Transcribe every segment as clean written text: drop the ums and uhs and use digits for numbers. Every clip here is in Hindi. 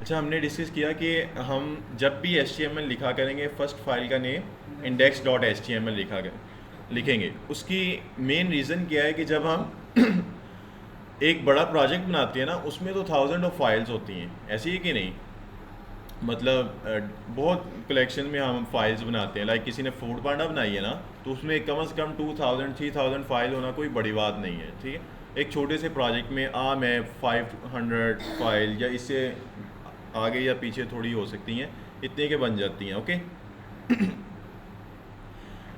अच्छा, हमने डिस्कस किया कि हम जब भी HTML लिखा करेंगे फर्स्ट फाइल का नेम index.html लिखेंगे। उसकी मेन रीज़न क्या है कि जब हम एक बड़ा प्रोजेक्ट बनाते हैं ना, उसमें तो थाउजेंड ऑफ फाइल्स होती हैं, ऐसी है कि नहीं? मतलब बहुत कलेक्शन में हम फाइल्स बनाते हैं। लाइक किसी ने फूड पांडा बनाई है ना, तो उसमें कम से कम 2000 3000 फाइल होना कोई बड़ी बात नहीं है, ठीक है। एक छोटे से प्रोजेक्ट में मैं 500 फाइल या इससे आगे या पीछे थोड़ी हो सकती हैं, इतने के बन जाती हैं। ओके।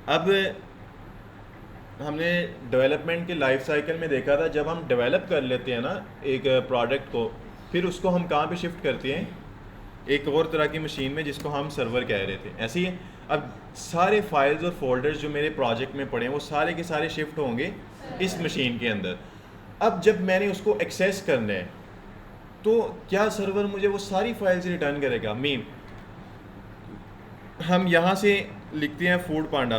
अब हमने डेवलपमेंट के लाइफ साइकिल में देखा था, जब हम डेवलप कर लेते हैं ना एक प्रोडक्ट को, फिर उसको हम कहाँ पे शिफ्ट करते हैं? एक और तरह की मशीन में, जिसको हम सर्वर कह रहे थे, ऐसे ही है। अब सारे फाइल्स और फोल्डर्स जो मेरे प्रोजेक्ट में पड़े हैं वो सारे के सारे शिफ्ट होंगे इस मशीन के अंदर। अब जब मैंने उसको एक्सेस करना है, तो क्या सर्वर मुझे वो सारी फाइल्स रिटर्न करेगा? मीन हम यहाँ से लिखते हैं फूड पांडा,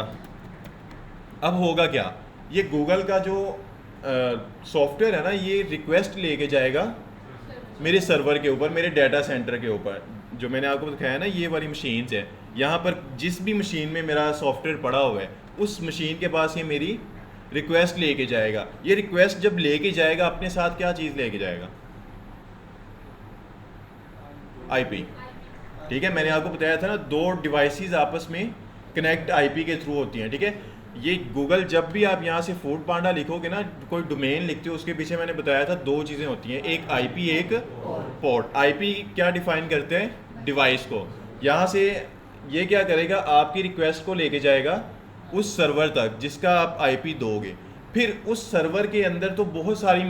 अब होगा क्या? ये गूगल का जो सॉफ्टवेयर है ना, ये रिक्वेस्ट लेके जाएगा मेरे सर्वर के ऊपर, मेरे डाटा सेंटर के ऊपर। जो मैंने आपको दिखाया ना, ये वाली मशीन है, यहाँ पर जिस भी मशीन में मेरा सॉफ्टवेयर पड़ा हुआ है, उस मशीन के पास ये मेरी रिक्वेस्ट लेके जाएगा। ये रिक्वेस्ट जब लेके जाएगा, अपने साथ क्या चीज़ लेके जाएगा? आईपी। ठीक है, मैंने आपको बताया था ना, दो डिवाइसेस आपस में कनेक्ट आईपी के थ्रू होती हैं, ठीक है। ये गूगल, जब भी आप यहाँ से फूड पांडा लिखोगे ना, कोई डोमेन लिखते हो, उसके पीछे मैंने बताया था दो चीज़ें होती हैं, एक आईपी, एक पोर्ट। आईपी क्या डिफाइन करते हैं? डिवाइस को। यहाँ से ये क्या करेगा? आपकी रिक्वेस्ट को लेके जाएगा उस सर्वर तक जिसका आप आईपी दोगे। फिर उस सर्वर के अंदर तो बहुत सारी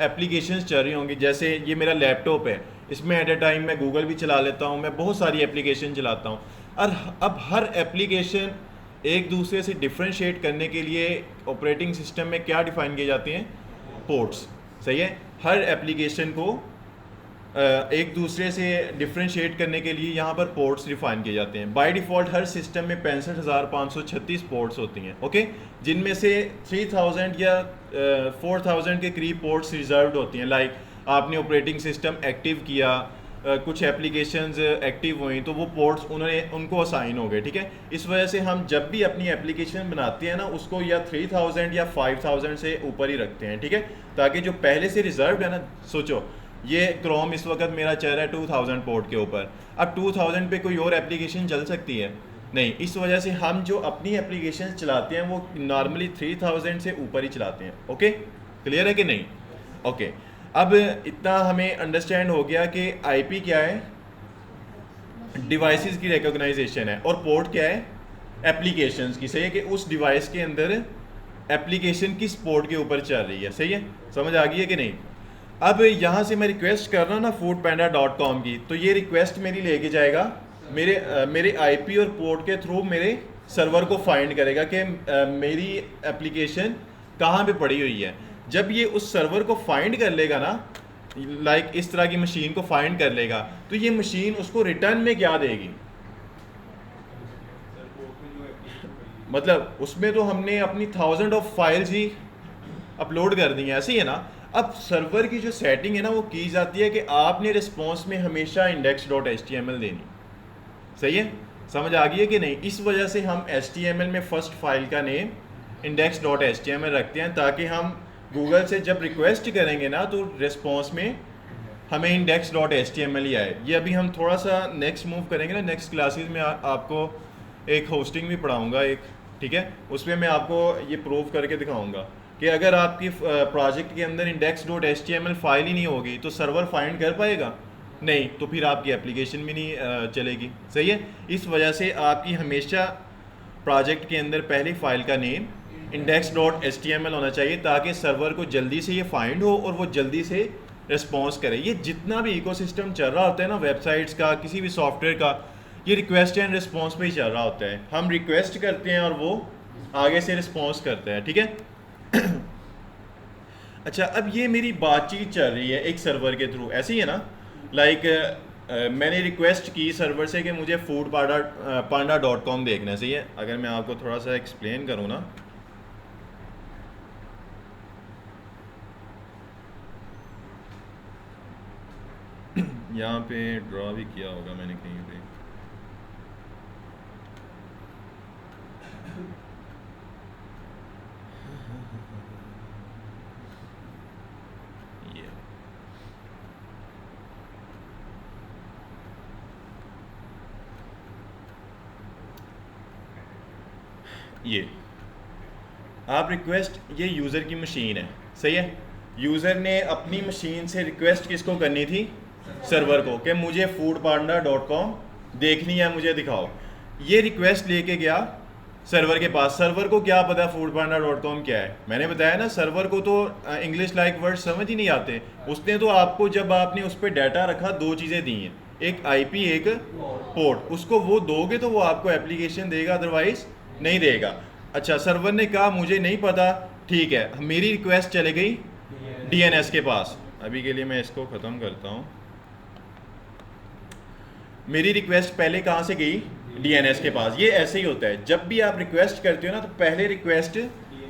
एप्लीकेशंस चल रही होंगी। जैसे ये मेरा लैपटॉप है, इसमें एट ए टाइम मैं गूगल भी चला लेता हूँ, मैं बहुत सारी एप्लीकेशन चलाता हूँ। और अब हर एप्लीकेशन एक दूसरे से डिफ्रेंशिएट करने के लिए ऑपरेटिंग सिस्टम में क्या डिफाइन किए जाते हैं? पोर्ट्स। सही है। हर एप्लीकेशन को एक दूसरे से डिफ्रेंशिएट करने के लिए यहाँ पर पोर्ट्स डिफाइन किए जाते हैं। बाय डिफ़ॉल्ट हर सिस्टम में 65,536 पोर्ट्स होती हैं, ओके, जिनमें से 3000 या 4000 के करीब पोर्ट्स रिजर्व्ड होती हैं। लाइक आपने ऑपरेटिंग सिस्टम एक्टिव किया, कुछ एप्लीकेशंस एक्टिव हुई, तो वो पोर्ट्स उनको असाइन हो गए, ठीक है। इस वजह से हम जब भी अपनी एप्लीकेशन बनाते हैं ना, उसको या 3000 या 5000 से ऊपर ही रखते हैं, ठीक है, ताकि जो पहले से रिजर्व्ड है ना, सोचो ये क्रोम इस वक्त मेरा चल रहा है 2000 पोर्ट के ऊपर, अब 2000 पे कोई और एप्लीकेशन चल सकती है? नहीं। इस वजह से हम जो अपनी एप्लीकेशन चलाते हैं वो नॉर्मली 3000 से ऊपर ही चलाते हैं। ओके, क्लियर है कि नहीं? ओके, अब इतना हमें अंडरस्टैंड हो गया कि आईपी क्या है? डिवाइसेस की रिकॉग्नाइजेशन है, और पोर्ट क्या है? एप्लीकेशंस की। सही है कि उस डिवाइस के अंदर एप्लीकेशन किस पोर्ट के ऊपर चल रही है। सही है, समझ आ गई है कि नहीं? अब यहाँ से मैं रिक्वेस्ट कर रहा हूँ ना foodpanda.com की, तो ये रिक्वेस्ट मेरी लेके जाएगा मेरे आईपी और पोर्ट के थ्रू मेरे सर्वर को फाइंड करेगा कि मेरी एप्लीकेशन कहाँ पे पड़ी हुई है। जब ये उस सर्वर को फाइंड कर लेगा ना, लाइक इस तरह की मशीन को फाइंड कर लेगा, तो ये मशीन उसको रिटर्न में क्या देगी? मतलब उसमें तो हमने अपनी thousand of files he upload कर दी हैं, ऐसे ही है ना। अब सर्वर की जो सेटिंग है ना, वो की जाती है कि आपने रिस्पॉन्स में हमेशा index.html देनी। सही है, समझ आ गई है कि नहीं? इस वजह से हम HTML में फर्स्ट फाइल का नेम index.html रखते हैं, ताकि हम गूगल से जब रिक्वेस्ट करेंगे ना, तो रिस्पॉन्स में हमें index.html ही आए। ये अभी हम थोड़ा सा नेक्स्ट मूव करेंगे ना, नेक्स्ट क्लासेस में आपको एक होस्टिंग भी पढ़ाऊँगा एक, ठीक है, उसमें मैं आपको ये प्रूव करके दिखाऊँगा कि अगर आपकी प्रोजेक्ट के अंदर index.html फाइल ही नहीं होगी तो सर्वर फाइंड कर पाएगा? नहीं, तो फिर आपकी एप्लीकेशन भी नहीं चलेगी। सही है। इस वजह से आपकी हमेशा प्रोजेक्ट के अंदर पहली फाइल का नेम index.html होना चाहिए, ताकि सर्वर को जल्दी से ये फाइंड हो और वो जल्दी से रिस्पॉन्स करे। ये जितना भी इकोसिस्टम चल रहा होता है ना, वेबसाइट्स का, किसी भी सॉफ्टवेयर का, ये रिक्वेस्ट एंड रिस्पॉन्स पे ही चल रहा होता है। हम रिक्वेस्ट करते हैं और वो आगे से रिस्पॉन्स करता है, ठीक है। अच्छा, अब ये मेरी बातचीत चल रही है एक सर्वर के थ्रू, ऐसे ही है ना। लाइक मैंने रिक्वेस्ट की सर्वर से कि मुझे foodpanda.com देखना चाहिए। अगर मैं आपको थोड़ा सा एक्सप्लेन करूँ ना, यहाँ पे ड्रॉ भी किया होगा मैंने कहीं पे। ये आप रिक्वेस्ट, ये यूज़र की मशीन है, सही है। यूज़र ने अपनी मशीन से रिक्वेस्ट किसको करनी थी? सर्वर को, कि मुझे foodpanda.com देखनी है, मुझे दिखाओ। ये रिक्वेस्ट लेके गया सर्वर के पास। सर्वर को क्या पता foodpanda.com क्या है? मैंने बताया ना, सर्वर को तो इंग्लिश लाइक वर्ड समझ ही नहीं आते। उसने तो आपको, जब आपने उस पर डाटा रखा, दो चीज़ें दी हैं, एक आईपी एक पोर्ट। उसको वो दोगे तो वो आपको एप्लीकेशन देगा, अदरवाइज नहीं देगा। अच्छा, सर्वर ने कहा मुझे नहीं पता, ठीक है, मेरी रिक्वेस्ट चले गई डीएनएस के पास। अभी के लिए मैं इसको ख़त्म करता हूँ। मेरी रिक्वेस्ट पहले कहाँ से गई? डीएनएस के पास। ये ऐसे ही होता है, जब भी आप रिक्वेस्ट करते हो ना, तो पहले रिक्वेस्ट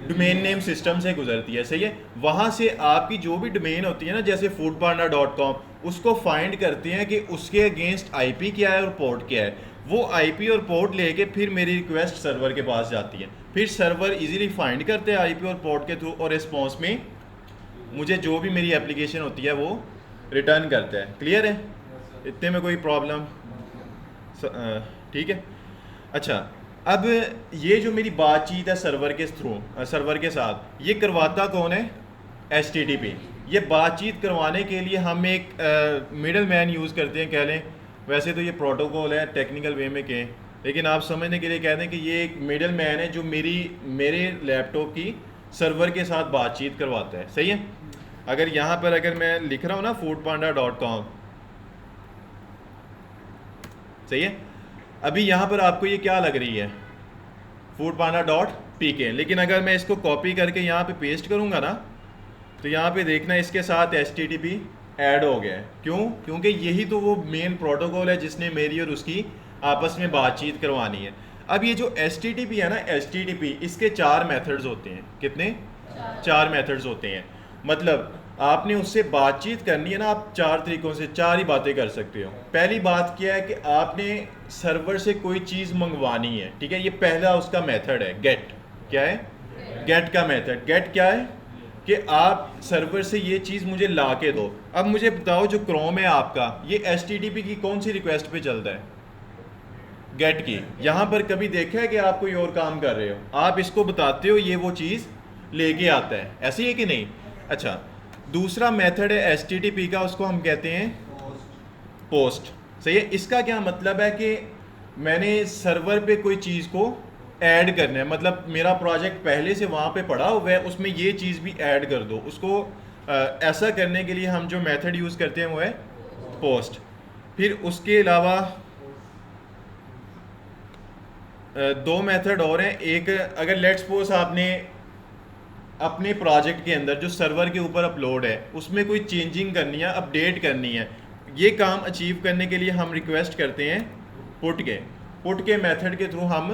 डोमेन नेम सिस्टम से गुजरती है, सही है। वहाँ से आपकी जो भी डोमेन होती है ना, जैसे foodpanda.com, उसको फाइंड करते हैं कि उसके अगेंस्ट आईपी क्या है और पोर्ट क्या है। वो आईपी और पोर्ट लेके फिर मेरी रिक्वेस्ट सर्वर के पास जाती है। फिर सर्वर इजीली फाइंड करते हैं आईपी और पोर्ट के थ्रू, और रिस्पॉन्स में मुझे जो भी मेरी एप्लीकेशन होती है वो रिटर्न करता है। क्लियर है? इतने में कोई प्रॉब्लम? ठीक है। अच्छा, अब ये जो मेरी बातचीत है सर्वर के थ्रू, सर्वर के साथ, ये करवाता कौन है? HTTP। ये बातचीत करवाने के लिए हम एक मिडल मैन यूज़ करते हैं, कह लें। वैसे तो ये प्रोटोकॉल है, टेक्निकल वे में कहें, लेकिन आप समझने के लिए कहते हैं कि ये एक मिडल मैन है जो मेरे लैपटॉप की सर्वर के साथ बातचीत करवाता है, सही है। अगर यहाँ पर अगर मैं लिख रहा हूँ ना foodpanda.com, सही है। अभी यहाँ पर आपको ये क्या लग रही है? foodpanda.pk। लेकिन अगर मैं इसको कॉपी करके यहाँ पे पेस्ट करूँगा ना, तो यहाँ पे देखना इसके साथ HTTP ऐड हो गया है। क्यों? क्योंकि यही तो वो मेन प्रोटोकॉल है जिसने मेरी और उसकी आपस में बातचीत करवानी है। अब ये जो HTTP है ना, HTTP, इसके 4 मेथड्स होते हैं। कितने? 4 मेथड्स होते हैं। मतलब आपने उससे बातचीत करनी है ना, आप 4 तरीकों से 4 ही बातें कर सकते हो। पहली बात क्या है कि आपने सर्वर से कोई चीज़ मंगवानी है, ठीक है। ये पहला उसका मेथड है, गेट। क्या है? गेट का मेथड। गेट क्या है? कि आप सर्वर से ये चीज़ मुझे ला के दो। अब मुझे बताओ, जो क्रोम है आपका, ये HTTP की कौन सी रिक्वेस्ट पे चलता है? गेट की। यहाँ पर कभी देखा है कि आप कोई और काम कर रहे हो, आप इसको बताते हो, ये वो चीज़ लेके आता है, ऐसे ही है कि नहीं? अच्छा, दूसरा मेथड है HTTP का, उसको हम कहते हैं पोस्ट, सही है। इसका क्या मतलब है कि मैंने सर्वर पे कोई चीज़ को ऐड करना है, मतलब मेरा प्रोजेक्ट पहले से वहाँ पे पड़ा हुआ है, उसमें ये चीज़ भी ऐड कर दो। उसको ऐसा करने के लिए हम जो मेथड यूज़ करते हैं वो है पोस्ट। फिर उसके अलावा 2 मेथड और हैं। एक, अगर लेट्स सपोज आपने अपने प्रोजेक्ट के अंदर जो सर्वर के ऊपर अपलोड है उसमें कोई चेंजिंग करनी है, अपडेट करनी है, ये काम अचीव करने के लिए हम रिक्वेस्ट करते हैं पुट के मेथड के थ्रू हम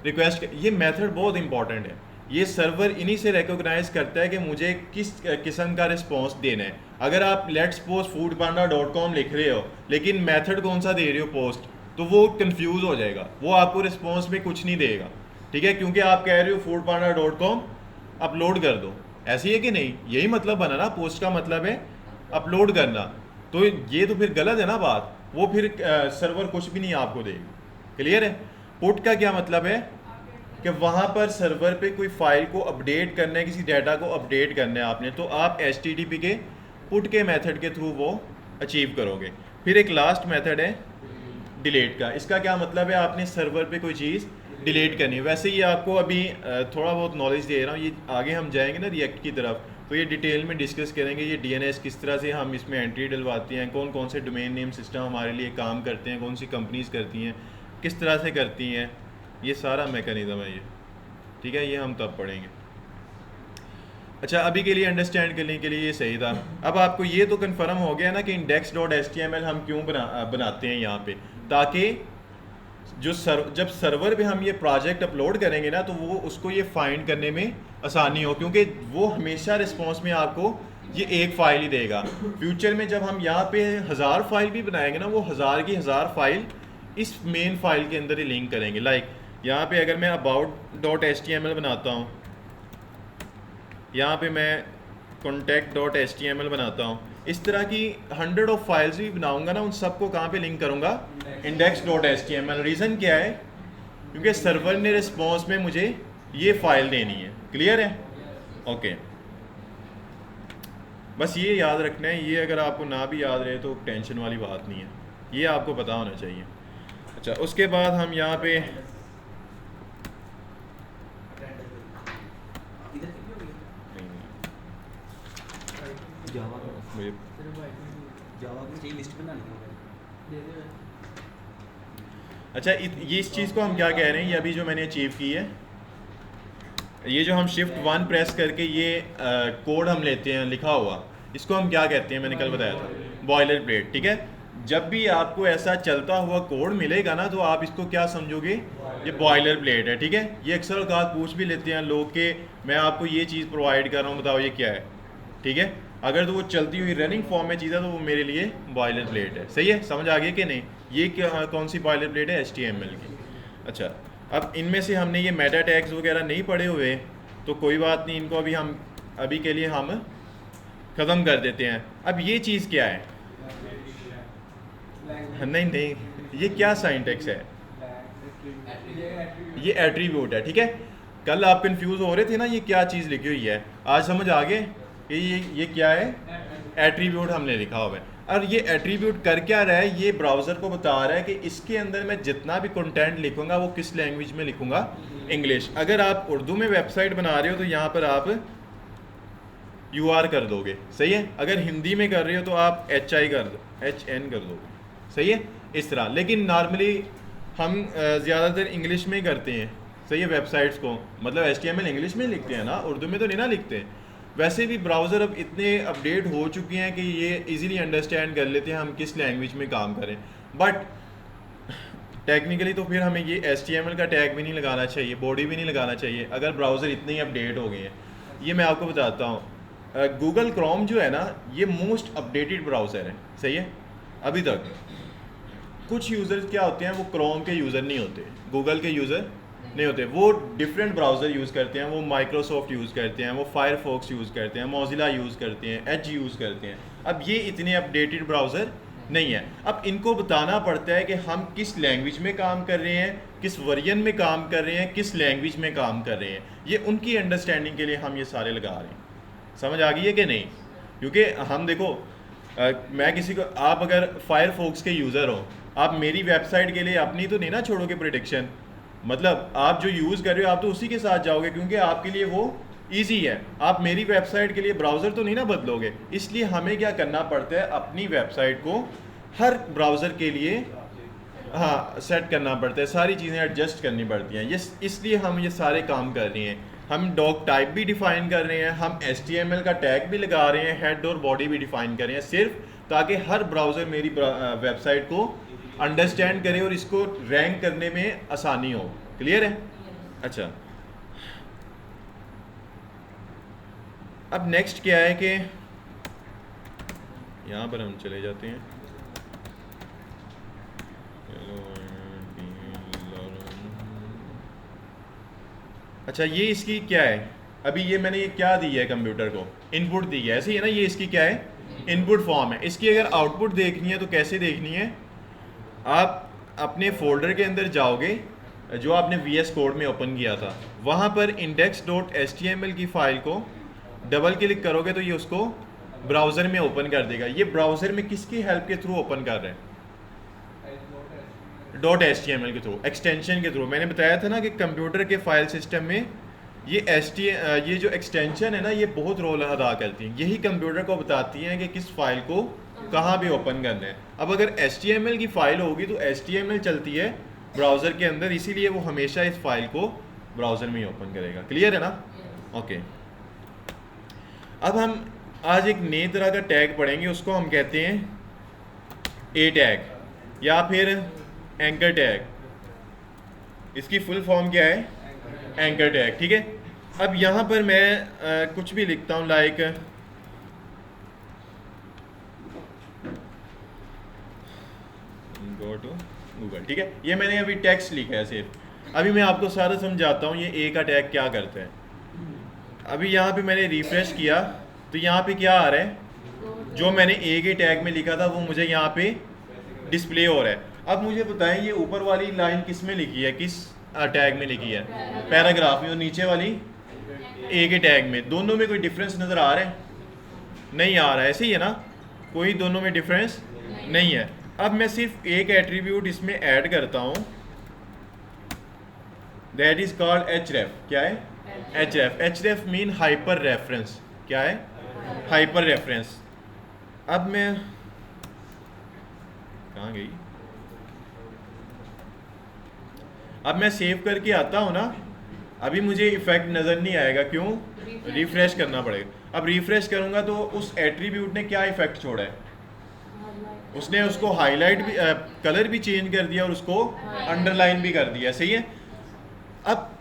रिक्वेस्ट। ये मेथड बहुत इंपॉर्टेंट है। ये सर्वर इन्हीं से रिकॉग्नाइज करता है कि मुझे किस किस्म का रिस्पॉन्स देना है। अगर आप लेट्स सपोज foodpanda.com लिख रहे हो लेकिन मेथड कौन सा दे रहे हो? पोस्ट, तो वो कंफ्यूज हो जाएगा, वो आपको रिस्पॉन्स में कुछ नहीं देगा, ठीक है, क्योंकि आप कह रहे हो foodpanda.com अपलोड कर दो। ऐसी है कि नहीं? यही मतलब बना ना, पोस्ट का मतलब है अपलोड करना। तो ये तो फिर गलत है ना बात, वो फिर सर्वर कुछ भी नहीं आपको देगा। क्लियर है? पुट का क्या मतलब है कि वहाँ पर सर्वर पे कोई फाइल को अपडेट करना है, किसी डाटा को अपडेट करना है आपने, तो आप HTTP के पुट के मेथड के थ्रू वो अचीव करोगे। फिर एक लास्ट मेथड है डिलीट का। इसका क्या मतलब है? आपने सर्वर पे कोई चीज़ डिलीट करनी है। वैसे ये आपको अभी थोड़ा बहुत नॉलेज दे रहा हूँ, ये आगे हम जाएंगे ना रिएक्ट की तरफ तो ये डिटेल में डिस्कस करेंगे। ये DNS किस तरह से हम इसमें एंट्री डलवाते हैं, कौन कौन से डोमेन नेम सिस्टम हमारे लिए काम करते हैं, कौन सी कंपनीज करती हैं, किस तरह से करती हैं, ये सारा मैकेनिज़्म है ये, ठीक है। ये हम तब पढ़ेंगे। अच्छा, अभी के लिए अंडरस्टैंड करने के लिए ये सही था। अब आपको ये तो कन्फर्म हो गया ना कि index.html हम क्यों बनाते हैं यहाँ पे, ताकि जब सर्वर पे हम ये प्रोजेक्ट अपलोड करेंगे ना तो वो उसको ये फाइंड करने में आसानी हो, क्योंकि वो हमेशा रिस्पॉन्स में आपको ये एक फ़ाइल ही देगा। फ्यूचर में जब हम यहाँ पे 1000 फाइल भी बनाएंगे ना, वो 1000 की 1000 फाइल इस मेन फाइल के अंदर ही लिंक करेंगे। लाइक यहाँ पे अगर मैं about.html बनाता हूँ, यहाँ पे मैं contact.html बनाता हूँ, इस तरह की 100 ऑफ फाइल्स भी बनाऊंगा ना, उन सबको कहाँ पे लिंक करूँगा? index.html। रीज़न क्या है? क्योंकि सर्वर ने रिस्पॉन्स में मुझे ये फ़ाइल देनी है। क्लियर है? ओके, बस ये याद रखना है। ये अगर आपको ना भी याद रहे तो टेंशन वाली बात नहीं है, ये आपको पता होना चाहिए। अच्छा, उसके बाद हम यहाँ पे मुझे अच्छा ये इस चीज़ को हम क्या कह रहे हैं, ये अभी जो मैंने अचीव की है, ये जो हम शिफ्ट 1 प्रेस करके ये कोड हम लेते हैं लिखा हुआ, इसको हम क्या कहते हैं? मैंने कल बताया था, बॉयलर प्लेट। ठीक है, जब भी आपको ऐसा चलता हुआ कोड मिलेगा ना, तो आप इसको क्या समझोगे? ये बॉयलर प्लेट है। ठीक है, ये अक्सर औकात पूछ भी लेते हैं लोग कि मैं आपको ये चीज़ प्रोवाइड कर रहा हूँ, बताओ ये क्या है। ठीक है, अगर तो वो चलती हुई रनिंग फॉर्म में चीज़ है तो वो मेरे लिए बॉयलर प्लेट है। सही है, समझ आ गई कि नहीं? ये क्या कौन सी बॉयलर प्लेट है? HTML की। अच्छा, अब इनमें से हमने ये मेटा टैग्स वगैरह नहीं पढ़े हुए, तो कोई बात नहीं, इनको अभी के लिए हम ख़त्म कर देते हैं। अब ये चीज़ क्या है? नहीं, ये क्या सिंटैक्स है? ये एट्रीब्यूट है। ठीक है, कल आप कंफ्यूज हो रहे थे ना, ये क्या चीज़ लिखी हुई है, आज समझ आ गए कि ये क्या है? एट्रीब्यूट हमने लिखा हुआ है। और ये एट्रीब्यूट कर क्या रहा है? ये ब्राउज़र को बता रहा है कि इसके अंदर मैं जितना भी कंटेंट लिखूंगा वो किस लैंग्वेज में लिखूंगा? इंग्लिश। अगर आप उर्दू में वेबसाइट बना रहे हो तो यहाँ पर आप UR कर दोगे। सही है, अगर हिंदी में कर रहे हो तो आप HN कर दोगे। सही है, इस तरह। लेकिन नॉर्मली हम ज़्यादातर इंग्लिश में ही करते हैं। सही है, वेबसाइट्स को मतलब HTML इंग्लिश में लिखते हैं ना, उर्दू में तो नहीं ना लिखते। वैसे भी ब्राउज़र अब इतने अपडेट हो चुके हैं कि ये इजीली अंडरस्टैंड कर लेते हैं हम किस लैंग्वेज में काम करें। बट टेक्निकली तो फिर हमें ये HTML का टैग भी नहीं लगाना चाहिए, बॉडी भी नहीं लगाना चाहिए, अगर ब्राउज़र इतने ही अपडेट हो गए हैं। ये मैं आपको बताता हूँ, गूगल क्रोम जो है ना, ये मोस्ट अपडेटेड ब्राउज़र है। सही है, अभी तक कुछ यूज़र्स क्या होते हैं, वो क्रोम के यूज़र नहीं होते, गूगल के यूज़र नहीं होते, वो डिफरेंट ब्राउज़र यूज़ करते हैं। वो माइक्रोसॉफ्ट यूज़ करते हैं, वो फायरफॉक्स यूज़ करते हैं, मोजिला यूज़ करते हैं, एज यूज़ करते हैं। अब ये इतने अपडेटेड ब्राउज़र नहीं है। अब इनको बताना पड़ता है कि हम किस लैंग्वेज में काम कर रहे हैं, किस वर्जन में काम कर रहे हैं, किस लैंग्वेज में काम कर रहे हैं। ये उनकी अंडरस्टैंडिंग के लिए हम ये सारे लगा रहे हैं। समझ आ गई है कि नहीं? क्योंकि हम देखो, मैं किसी को, आप अगर फायरफॉक्स के यूज़र हो, आप मेरी वेबसाइट के लिए अपनी तो नहीं ना छोड़ोगे प्रेडिक्शन। मतलब आप जो यूज़ कर रहे हो आप तो उसी के साथ जाओगे, क्योंकि आपके लिए वो ईजी है। आप मेरी वेबसाइट के लिए ब्राउज़र तो नहीं ना बदलोगे। इसलिए हमें क्या करना पड़ता है, अपनी वेबसाइट को हर ब्राउज़र के लिए सेट करना पड़ता है, सारी चीज़ें एडजस्ट करनी पड़ती हैं। ये इसलिए हम ये सारे काम कर रहे हैं। हम डॉक टाइप भी डिफ़ाइन कर रहे हैं, हम HTML का टैग भी लगा रहे हैं, हेड और बॉडी भी डिफ़ाइन कर रहे हैं, सिर्फ ताकि हर ब्राउज़र मेरी वेबसाइट को अंडरस्टैंड करे और इसको रैंक करने में आसानी हो। क्लियर है? अच्छा, अब नेक्स्ट क्या है कि यहाँ पर हम चले जाते हैं। अच्छा, ये इसकी क्या है? अभी ये मैंने ये क्या दी है कंप्यूटर को? इनपुट दी है, ऐसे ही है ना? ये इसकी क्या है? इनपुट फॉर्म है। इसकी अगर आउटपुट देखनी है तो कैसे देखनी है? आप अपने फोल्डर के अंदर जाओगे जो आपने VS कोड में ओपन किया था, वहाँ पर index.html की फ़ाइल को डबल क्लिक करोगे तो ये उसको ब्राउज़र में ओपन कर देगा। ये ब्राउज़र में किसकी हेल्प के थ्रू ओपन कर रहे हैं? .html के थ्रू, एक्सटेंशन के थ्रू। मैंने बताया था ना कि कंप्यूटर के फाइल सिस्टम में ये जो एक्सटेंशन है ना, ये बहुत रोल अदा करती हैं। यही कंप्यूटर को बताती हैं कि किस फाइल को कहाँ भी ओपन करना है। अब अगर HTML की फ़ाइल होगी तो HTML चलती है ब्राउज़र के अंदर, इसीलिए वो हमेशा इस फाइल को ब्राउज़र में ही ओपन करेगा। क्लियर है ना? ओके, अब हम आज एक नई तरह का टैग पढ़ेंगे, उसको हम कहते हैं A टैग या फिर एंकर टैग। इसकी फुल फॉर्म क्या है? Anchor tag. ठीक है, अब यहाँ पर मैं कुछ भी लिखता हूँ, लाइक गो टू गूगल, ठीक है। ये मैंने अभी टेक्स्ट लिखा है सिर्फ। अभी मैं आपको सारा समझाता हूँ ये ए का टैग क्या करता है। अभी यहाँ पे मैंने रिफ्रेश किया तो यहाँ पे क्या आ रहा है, जो मैंने ए के टैग में लिखा था वो मुझे यहाँ पे डिस्प्ले हो रहा है। अब मुझे बताएं ये ऊपर वाली लाइन किस में लिखी है, किस टैग में लिखी है, पैराग्राफ में, और नीचे वाली ए के टैग में। दोनों में कोई डिफरेंस नज़र आ रहा है? नहीं आ रहा है, ऐसे ही है ना, कोई दोनों में डिफरेंस नहीं है। अब मैं सिर्फ एक एट्रीब्यूट इसमें ऐड करता हूँ, दैट इज कॉल्ड href। क्या है? href। href mean hyper reference. क्या है? Hyper reference. अब मैं कहाँ गई, अब मैं सेव करके आता हूँ ना, अभी मुझे इफेक्ट नज़र नहीं आएगा, क्यों? रिफ्रेश करना पड़ेगा। अब रिफ्रेश करूँगा तो उस एट्रीब्यूट ने क्या इफेक्ट छोड़ा है, उसने उसको हाईलाइट भी, कलर भी चेंज कर दिया और उसको अंडरलाइन भी कर दिया, सही है। अब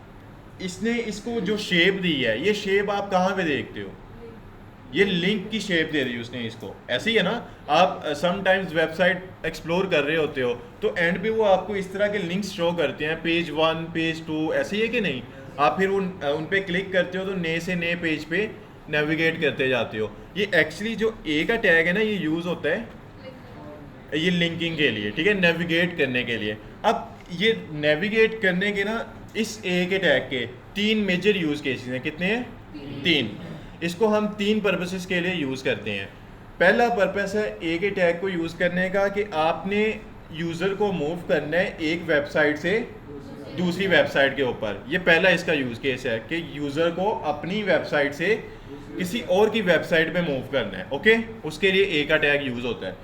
इसने इसको जो शेप दी है, ये शेप आप कहाँ पे देखते हो, ये लिंक की शेप दे दी उसने इसको, ऐसे ही है ना। आप समटाइम्स वेबसाइट एक्सप्लोर कर रहे होते हो तो एंड पे वो आपको इस तरह के लिंक्स शो करते हैं, पेज 1 पेज 2, ऐसे ही है कि नहीं। आप फिर उन पे क्लिक करते हो तो नए से नए पेज पे नेविगेट करते जाते हो। ये एक्चुअली जो ए का टैग है ना, ये यूज़ होता है ये लिंकिंग के लिए, ठीक है, नेविगेट करने के लिए। अब ये नेविगेट करने के ना इस ए के टैग के 3 मेजर यूज़ केसेस हैं। कितने हैं? 3। इसको हम 3 पर्पसेस के लिए यूज़ करते हैं। पहला पर्पस है ए के टैग को यूज़ करने का कि आपने यूज़र को मूव करना है एक वेबसाइट से दूसरी वेबसाइट के ऊपर। ये पहला इसका यूज़ केस है कि यूज़र को अपनी वेबसाइट से किसी और की वेबसाइट पे मूव करना है, ओके, उसके लिए ए का टैग यूज़ होता है।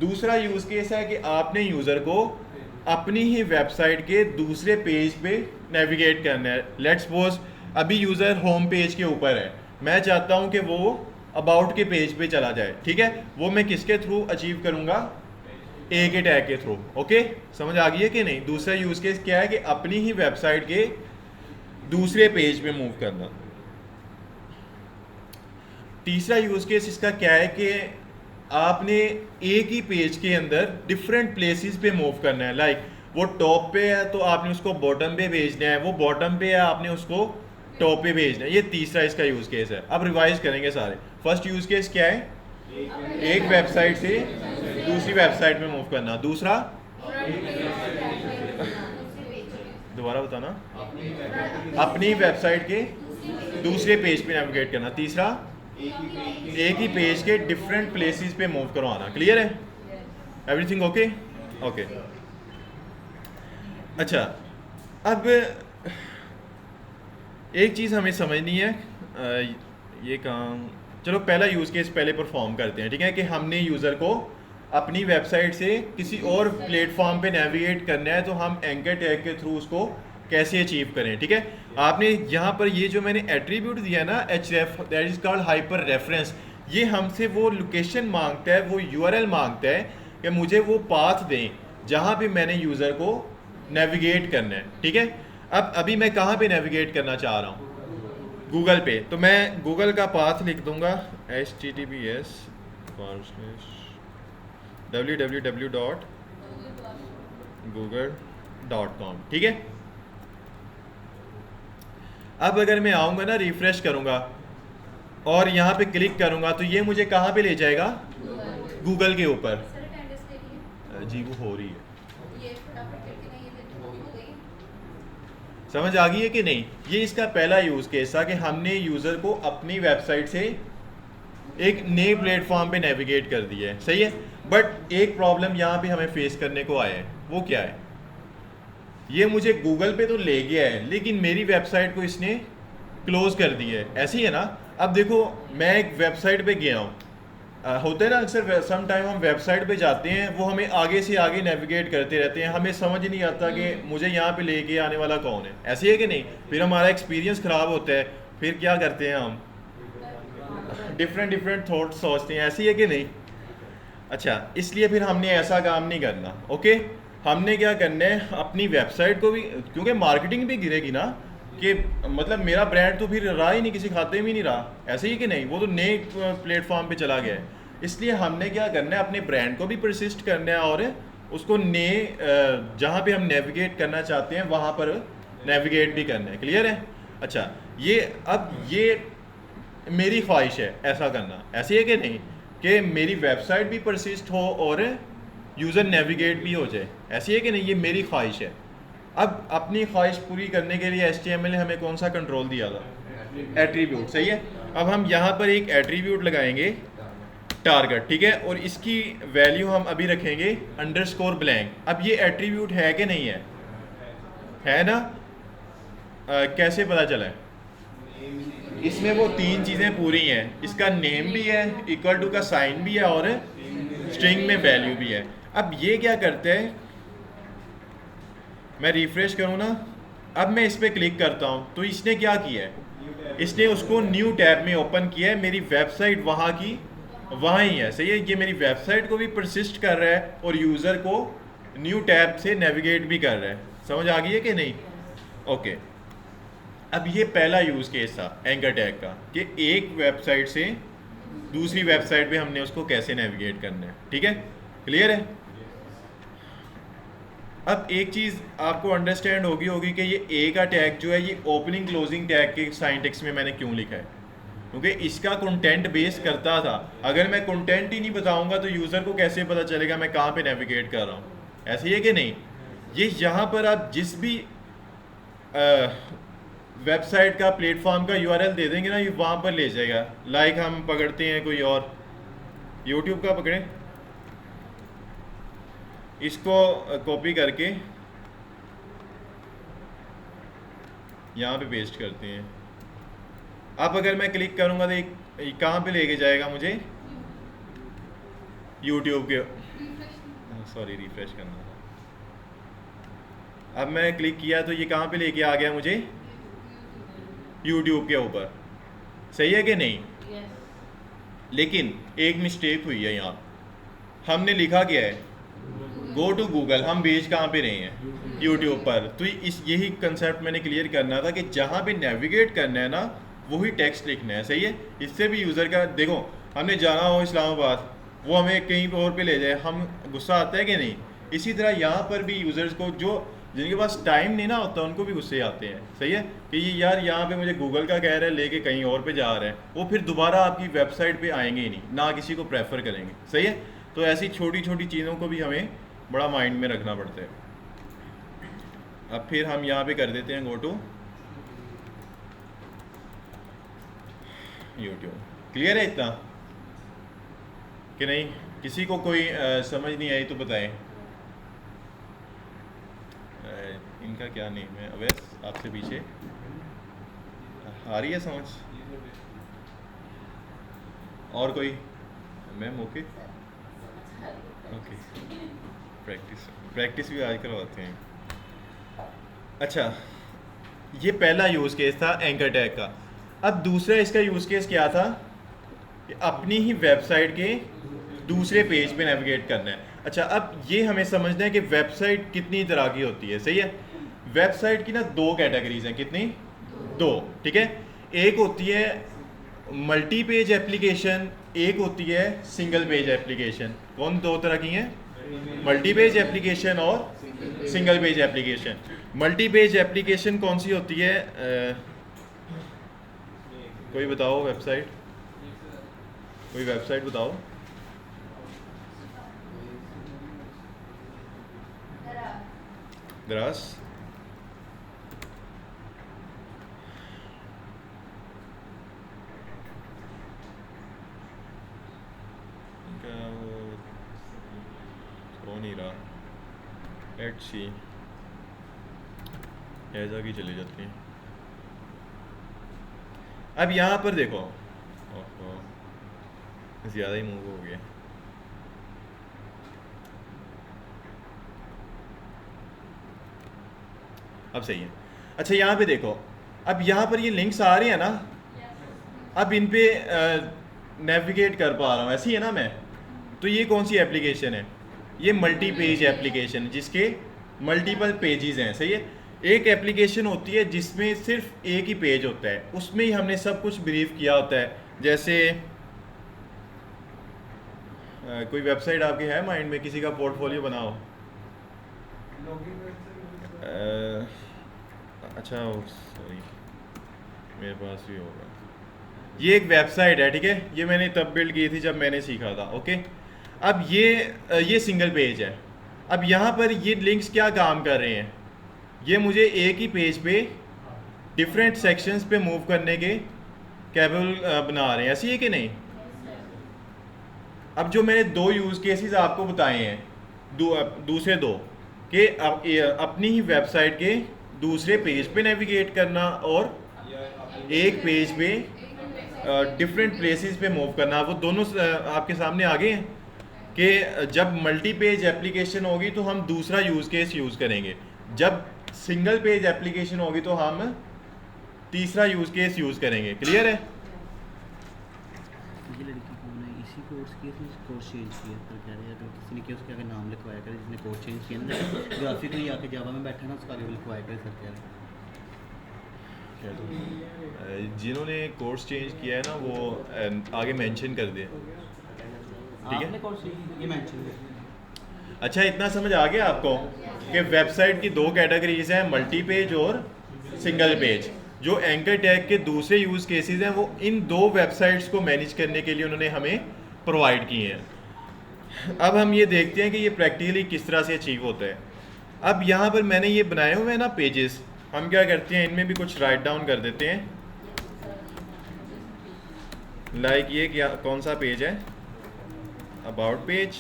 दूसरा यूज़ केस है कि आपने यूज़र को अपनी ही वेबसाइट के दूसरे पेज पे नेविगेट करना है। लेट्स सपोज अभी यूज़र होम पेज के ऊपर है, मैं चाहता हूं कि वो अबाउट के पेज पे चला जाए, ठीक है। वो मैं किसके थ्रू अचीव करूंगा? ए के टैग के थ्रू, ओके। समझ आ गई है कि नहीं? दूसरा यूज़ केस क्या है कि अपनी ही वेबसाइट के दूसरे पेज पे मूव करना। तीसरा यूज़ केस इसका क्या है कि आपने एक ही पेज के अंदर डिफरेंट प्लेसेस पे मूव करना है। लाइक वो टॉप पे है तो आपने उसको बॉटम पे भेजना है, वो बॉटम पे है आपने उसको टॉप पे भेजना है। ये तीसरा इसका यूज़ केस है। अब रिवाइज करेंगे सारे। फर्स्ट यूज़ केस क्या है? एक वेबसाइट से दूसरी वेबसाइट में मूव करना। दूसरा, दोबारा बताना, अपनी वेबसाइट के दूसरे पेज पे नेविगेट करना। तीसरा, एक ही पेज के डिफरेंट प्लेसेस पे मूव करवाना। क्लियर है? Everything okay? ओके। अच्छा, अब एक चीज़ हमें समझनी है, ये काम, चलो पहला यूज़ केस पहले परफॉर्म करते हैं, ठीक है, कि हमने यूज़र को अपनी वेबसाइट से किसी और प्लेटफॉर्म पे नेविगेट करना है तो हम एंकर टैग के थ्रू उसको कैसे अचीव करें, ठीक है। आपने यहाँ पर ये जो मैंने एट्रीब्यूट दिया ना href, that is called hyper reference, ये हमसे वो लोकेशन मांगता है, वो URL मांगता है कि मुझे वो पाथ दें जहाँ पे मैंने यूज़र को नेविगेट करना है, ठीक है। अब अभी मैं कहाँ पे नेविगेट करना चाह रहा हूँ? गूगल पे। तो मैं गूगल का पाथ लिख दूंगा https://www.google.com, ठीक है। अब अगर मैं आऊँगा ना, रिफ्रेश करूँगा और यहाँ पे क्लिक करूँगा तो ये मुझे कहाँ पे ले जाएगा? गूगल के ऊपर। जी वो हो रही है, समझ आ गई है कि नहीं? ये इसका पहला यूज़ केस था कि हमने यूज़र को अपनी वेबसाइट से एक नए प्लेटफॉर्म पे नेविगेट कर दिया है, सही है। बट एक प्रॉब्लम यहाँ पे हमें फेस करने को आया है, वो क्या है? ये मुझे गूगल पे तो ले गया है लेकिन मेरी वेबसाइट को इसने क्लोज कर दिया है, ऐसे ही है ना। अब देखो मैं एक वेबसाइट पे गया हूँ, होता है ना अक्सर सम टाइम हम वेबसाइट पे जाते हैं, वो हमें आगे से आगे नेविगेट करते रहते हैं, हमें समझ नहीं आता कि मुझे यहाँ पे लेके आने वाला कौन है, ऐसे है कि नहीं। फिर हमारा एक्सपीरियंस ख़राब होता है, फिर क्या करते हैं हम? डिफरेंट थॉट सोचते हैं, ऐसे ही है कि नहीं। अच्छा, इसलिए फिर हमने ऐसा काम नहीं करना, ओके। हमने क्या करना है, अपनी वेबसाइट को भी, क्योंकि मार्केटिंग भी गिरेगी ना, कि मतलब मेरा ब्रांड तो फिर रहा ही नहीं, किसी खाते में ही नहीं रहा, ऐसे ही कि नहीं, वो तो नए प्लेटफॉर्म पे चला गया है। इसलिए हमने क्या करना है, अपने ब्रांड को भी परसिस्ट करना है और उसको जहाँ पे हम नेविगेट करना चाहते हैं वहाँ पर नेविगेट भी करना है। क्लियर है? अच्छा, ये मेरी ख्वाहिश है ऐसा करना, ऐसी है कि नहीं, कि मेरी वेबसाइट भी परसिस्ट हो और यूज़र नेविगेट भी हो जाए, ऐसी है कि नहीं, ये मेरी ख्वाहिश है। अब अपनी ख्वाहिश पूरी करने के लिए HTML ने हमें कौन सा कंट्रोल दिया था? एट्रीब्यूट। सही है। अब हम यहाँ पर एक एट्रीब्यूट लगाएंगे टारगेट, ठीक है, और इसकी वैल्यू हम अभी रखेंगे अंडरस्कोर ब्लैंक। अब ये एट्रीब्यूट है कि नहीं है ना? कैसे पता चला है? इसमें वो 3 चीज़ें पूरी हैं, इसका नेम भी है, इक्वल टू का साइन भी है और स्ट्रिंग में वैल्यू भी है। अब ये क्या करते हैं, मैं रिफ्रेश करूँ ना, अब मैं इस पर क्लिक करता हूँ तो इसने क्या किया है, इसने उसको न्यू टैब में ओपन किया है, मेरी वेबसाइट वहाँ की वहाँ ही है। सही है, ये मेरी वेबसाइट को भी परसिस्ट कर रहा है और यूज़र को न्यू टैब से नेविगेट भी कर रहा है। समझ आ गई है कि नहीं? ओके, अब ये पहला यूज़ केस था एंकर टैग का, कि एक वेबसाइट से दूसरी वेबसाइट पे हमने उसको कैसे नेविगेट करना है। ठीक है, क्लियर है? अब एक चीज़ आपको अंडरस्टैंड होगी कि ये ए का टैग जो है, ये ओपनिंग क्लोजिंग टैग के साइंटेक्स में मैंने क्यों लिखा है, क्योंकि इसका कंटेंट बेस करता था। अगर मैं कंटेंट ही नहीं बताऊंगा तो यूज़र को कैसे पता चलेगा मैं कहाँ पे नेविगेट कर रहा हूँ? ऐसे ही है कि नहीं? ये यहाँ पर आप जिस भी वेबसाइट का, प्लेटफॉर्म का URL दे देंगे ना, ये वहाँ पर ले जाएगा। लाइक हम पकड़ते हैं कोई और, यूट्यूब का पकड़ें, इसको कॉपी करके यहाँ पे पेस्ट करते हैं। अब अगर मैं क्लिक करूँगा तो ये कहाँ पे लेके जाएगा मुझे? यूट्यूब के, सॉरी रिफ्रेश करना था। अब मैं क्लिक किया तो ये कहाँ पे लेके आ गया मुझे? यूट्यूब के ऊपर। सही है कि नहीं? लेकिन एक मिस्टेक हुई है यहाँ, हमने लिखा क्या है? Go to Google. हम भेज कहाँ पे रहे हैं? यूट्यूब पर। तो यही कंसेप्ट मैंने क्लियर करना था कि जहाँ पे नेविगेट करना है ना, वही टेक्स्ट लिखना है। सही है? इससे भी यूज़र का, देखो हमने जाना हो इस्लामाबाद, वो हमें कहीं और पे ले जाए, हम गुस्सा आता है कि नहीं? इसी तरह यहाँ पर भी यूज़र्स को, जो जिनके पास टाइम नहीं ना होता, उनको भी गुस्से आते हैं। सही है कि ये यार यहाँ पे मुझे गूगल का कह रहा है, लेके कहीं और पे जा रहा है, वो फिर दोबारा आपकी वेबसाइट पे आएंगे ही नहीं, ना किसी को प्रेफर करेंगे। सही है? तो ऐसी छोटी छोटी चीज़ों को भी हमें बड़ा माइंड में रखना पड़ता है। अब फिर हम यहाँ पे कर देते हैं गो टू यूट्यूब। क्लियर है इतना कि नहीं? किसी को कोई समझ नहीं आई तो बताएं। इनका क्या नेम है? अवैस, आपसे पीछे आ रही है समझ? और कोई? मैम ओके ओके, प्रैक्टिस भी आज करवाते हैं। अच्छा, ये पहला यूज़ केस था एंकर टैग का। अब दूसरा इसका यूज़ केस क्या था? कि अपनी ही वेबसाइट के दूसरे पेज पे नेविगेट करना है। अच्छा, अब ये हमें समझना है कि वेबसाइट कितनी तरह की होती है। सही है? वेबसाइट की ना 2 कैटेगरीज हैं। कितनी? 2। ठीक है, एक होती है मल्टी पेज एप्लीकेशन, एक होती है सिंगल पेज एप्लीकेशन। कौन 2 तरह की हैं? मल्टी पेज एप्लीकेशन और single page application. Multi page application कौन सी होती है? कोई बताओ वेबसाइट, कोई वेबसाइट बताओ। द्रास, हो नहीं रहा, लेट्स सी, ऐसा की चली जाती है। अब यहाँ पर देखो, ज़्यादा ही मूव हो गया। अब सही है। अच्छा, यहाँ पे देखो, अब यहाँ पर ये लिंक्स आ रहे हैं ना, अब इन पे नेविगेट कर पा रहा हूँ, ऐसी है ना मैं? तो ये कौन सी एप्लीकेशन है? ये मल्टी पेज एप्लीकेशन, जिसके मल्टीपल पेजेस हैं। सही है? एक एप्लीकेशन होती है जिसमें सिर्फ एक ही पेज होता है, उसमें ही हमने सब कुछ ब्रीफ किया होता है। जैसे कोई वेबसाइट आपके है माइंड में, किसी का पोर्टफोलियो बनाओ, अच्छा सॉरी, मेरे पास भी होगा। ये एक वेबसाइट है, ठीक है, ये मैंने तब बिल्ड की थी जब मैंने सीखा था। ओके, अब ये सिंगल पेज है। अब यहाँ पर ये लिंक्स क्या काम कर रहे हैं, ये मुझे एक ही पेज पे डिफरेंट सेक्शंस पे मूव करने के कैपेबल बना रहे हैं, ऐसी है कि नहीं। अब जो मैंने दो यूज़ केसेस आपको बताए हैं, दूसरे दो कि अपनी ही वेबसाइट के दूसरे पेज पे नेविगेट करना और एक पेज पे डिफरेंट प्लेसेस पे मूव करना, वो दोनों आपके सामने आ गए हैं कि जब मल्टी पेज एप्लीकेशन होगी तो हम दूसरा यूज़ केस यूज़ करेंगे, जब सिंगल पेज एप्लीकेशन होगी तो हम तीसरा यूज़ केस यूज़ करेंगे। क्लियर है। ये लड़की कौन है, इसी कोर्स की थी, कोर्स चेंज किया तो कह रहे हैं तो किसी ने किया, उसके आगे नाम लिखवाया कर, जिसने कोर्स चेंज किया ना ग्राफिकली आके जावा में बैठा ना, उसका आगे लिखवाया कर सर कह रहे जिन्होंने कोर्स चेंज किया है ना वो आगे मेंशन कर दे, ठीक है। कोर्स ये मेंशन किया। अच्छा, इतना समझ आ गया आपको कि वेबसाइट की दो कैटेगरीज हैं, मल्टी पेज और सिंगल पेज। जो एंकर टैग के दूसरे यूज़ केसेस हैं वो इन दो वेबसाइट्स को मैनेज करने के लिए उन्होंने हमें प्रोवाइड किए हैं। अब हम ये देखते हैं कि ये प्रैक्टिकली किस तरह से अचीव होता है। अब यहाँ पर मैंने ये बनाए हुए हैं ना पेजेस, हम क्या करते हैं इनमें भी कुछ राइट डाउन कर देते हैं। लाइक ये क्या, कौन सा पेज है, अबाउट पेज,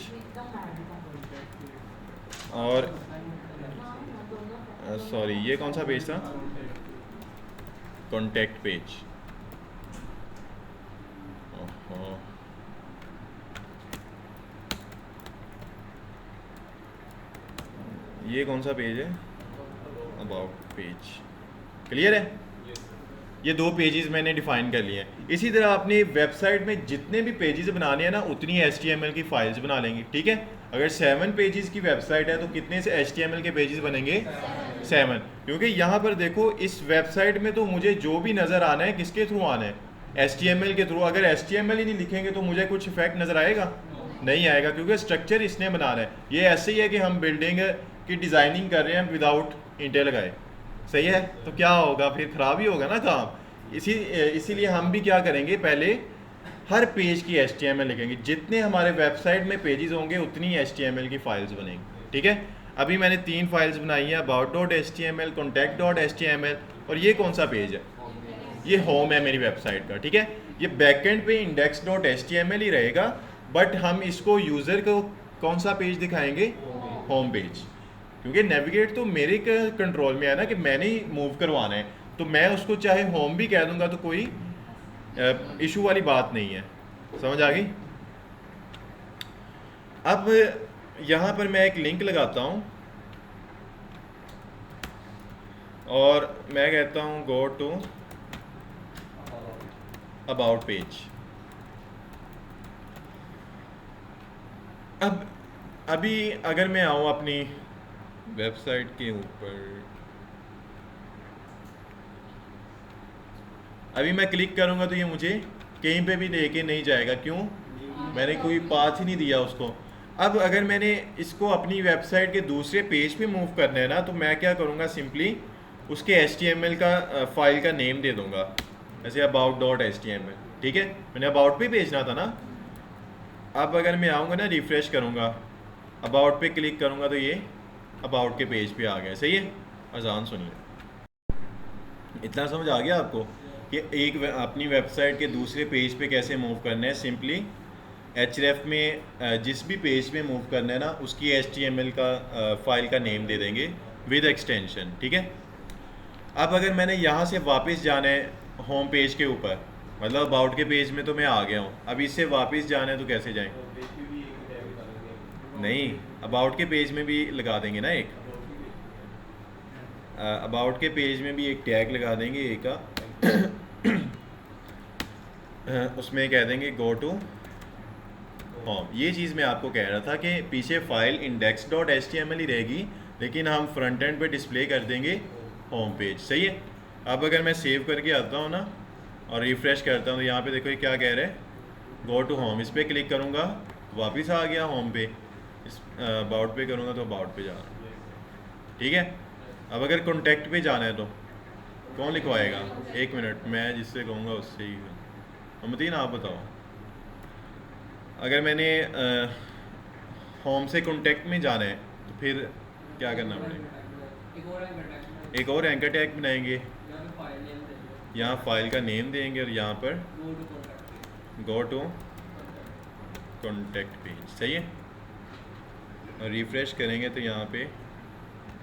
और सॉरी ये कौन सा पेज था, कॉन्टैक्ट पेज। ये कौन सा पेज है, अबाउट पेज। क्लियर है। ये दो पेजेस मैंने डिफाइन कर लिए हैं। इसी तरह अपनी वेबसाइट में जितने भी पेजेस बनाने हैं ना उतनी HTML की फाइल्स बना लेंगे, ठीक है। अगर 7 पेजेस की वेबसाइट है तो कितने से HTML के पेजेस बनेंगे, 7। क्योंकि यहाँ पर देखो इस वेबसाइट में तो मुझे जो भी नज़र आना है किसके थ्रू आना है, HTML के थ्रू। अगर HTML ही नहीं लिखेंगे तो मुझे कुछ इफेक्ट नज़र आएगा, नहीं आएगा, क्योंकि स्ट्रक्चर इसने बनाना है। ये ऐसे ही है कि हम बिल्डिंग की डिज़ाइनिंग कर रहे हैं विदाउट ईंटें लगाए, सही है, तो क्या होगा फिर, ख़राब ही होगा ना काम। इसीलिए हम भी क्या करेंगे, पहले हर पेज की HTML लिखेंगे। जितने हमारे वेबसाइट में पेजेस होंगे उतनी HTML की फाइल्स बनेंगी, ठीक है। अभी मैंने 3 फाइल्स बनाई हैं, about.html, contact.html, और ये कौन सा पेज है, ये होम है मेरी वेबसाइट का, ठीक है। ये बैकएंड पे index.html ही रहेगा, बट हम इसको यूज़र को कौन सा पेज दिखाएंगे, होम पेज, क्योंकि नेविगेट तो मेरे कंट्रोल में है ना कि मैंने ही मूव करवाना है, तो मैं उसको चाहे होम भी कह दूंगा तो कोई इशू वाली बात नहीं है। समझ आ गई। अब यहाँ पर मैं एक लिंक लगाता हूँ और मैं कहता हूँ गो टू अबाउट पेज। अब अभी अगर मैं आऊँ अपनी वेबसाइट के ऊपर, अभी मैं क्लिक करूँगा तो ये मुझे कहीं पे भी लेके नहीं जाएगा, क्यों, मैंने कोई पाथ ही नहीं दिया उसको। अब अगर मैंने इसको अपनी वेबसाइट के दूसरे पेज पे मूव करना है ना, तो मैं क्या करूँगा, सिंपली उसके HTML का फाइल का नेम दे दूँगा, जैसे about.html, ठीक है। मैंने अबाउट पे भेजना था ना। अब अगर मैं आऊँगा ना, रिफ़्रेश करूँगा, अबाउट पे क्लिक करूँगा तो ये अबाउट के पेज पे आ गया, सही है। अजान सुन ले। इतना समझ आ गया आपको कि एक अपनी वेबसाइट के दूसरे पेज पे कैसे मूव करना है। सिंपली href में जिस भी पेज पे मूव करना है ना, उसकी HTML का फाइल का नेम दे देंगे विद एक्सटेंशन, ठीक है। अब अगर मैंने यहाँ से वापस जाना है होम पेज के ऊपर, मतलब अबाउट के पेज में तो मैं आ गया हूँ, अब इससे वापस जाना है तो कैसे जाएं, नहीं, अबाउट के पेज में भी लगा देंगे ना एक, अबाउट के पेज में भी एक टैग लगा देंगे एक का उसमें कह देंगे गो टू होम। ये चीज़ मैं आपको कह रहा था कि पीछे फाइल index.html ही रहेगी, लेकिन हम फ्रंट एंड पे डिस्प्ले कर देंगे होम पेज, सही है। अब अगर मैं सेव करके आता हूँ ना और रिफ़्रेश करता हूँ तो यहाँ पे देखो ये क्या कह रहे हैं, गो टू होम। इस पर क्लिक करूँगा वापस आ गया होम पे, इस अबाउट पे करूँगा तो अबाउट पे जा रहा हूँ। ठीक है। अब अगर कॉन्टैक्ट पे जाना है तो कौन लिखवाएगा? एक मिनट, मैं जिससे कहूँगा उससे ही। अमतीन आप बताओ। अगर मैंने होम से कॉन्टैक्ट में जाना है तो फिर क्या करना पड़ेगा? एक और एंकर टैग बनाएंगे, यहाँ फाइल का नेम देंगे और यहाँ पर गो टू कॉन्टैक्ट पेज। सही है। और रिफ़्रेश करेंगे तो यहाँ पे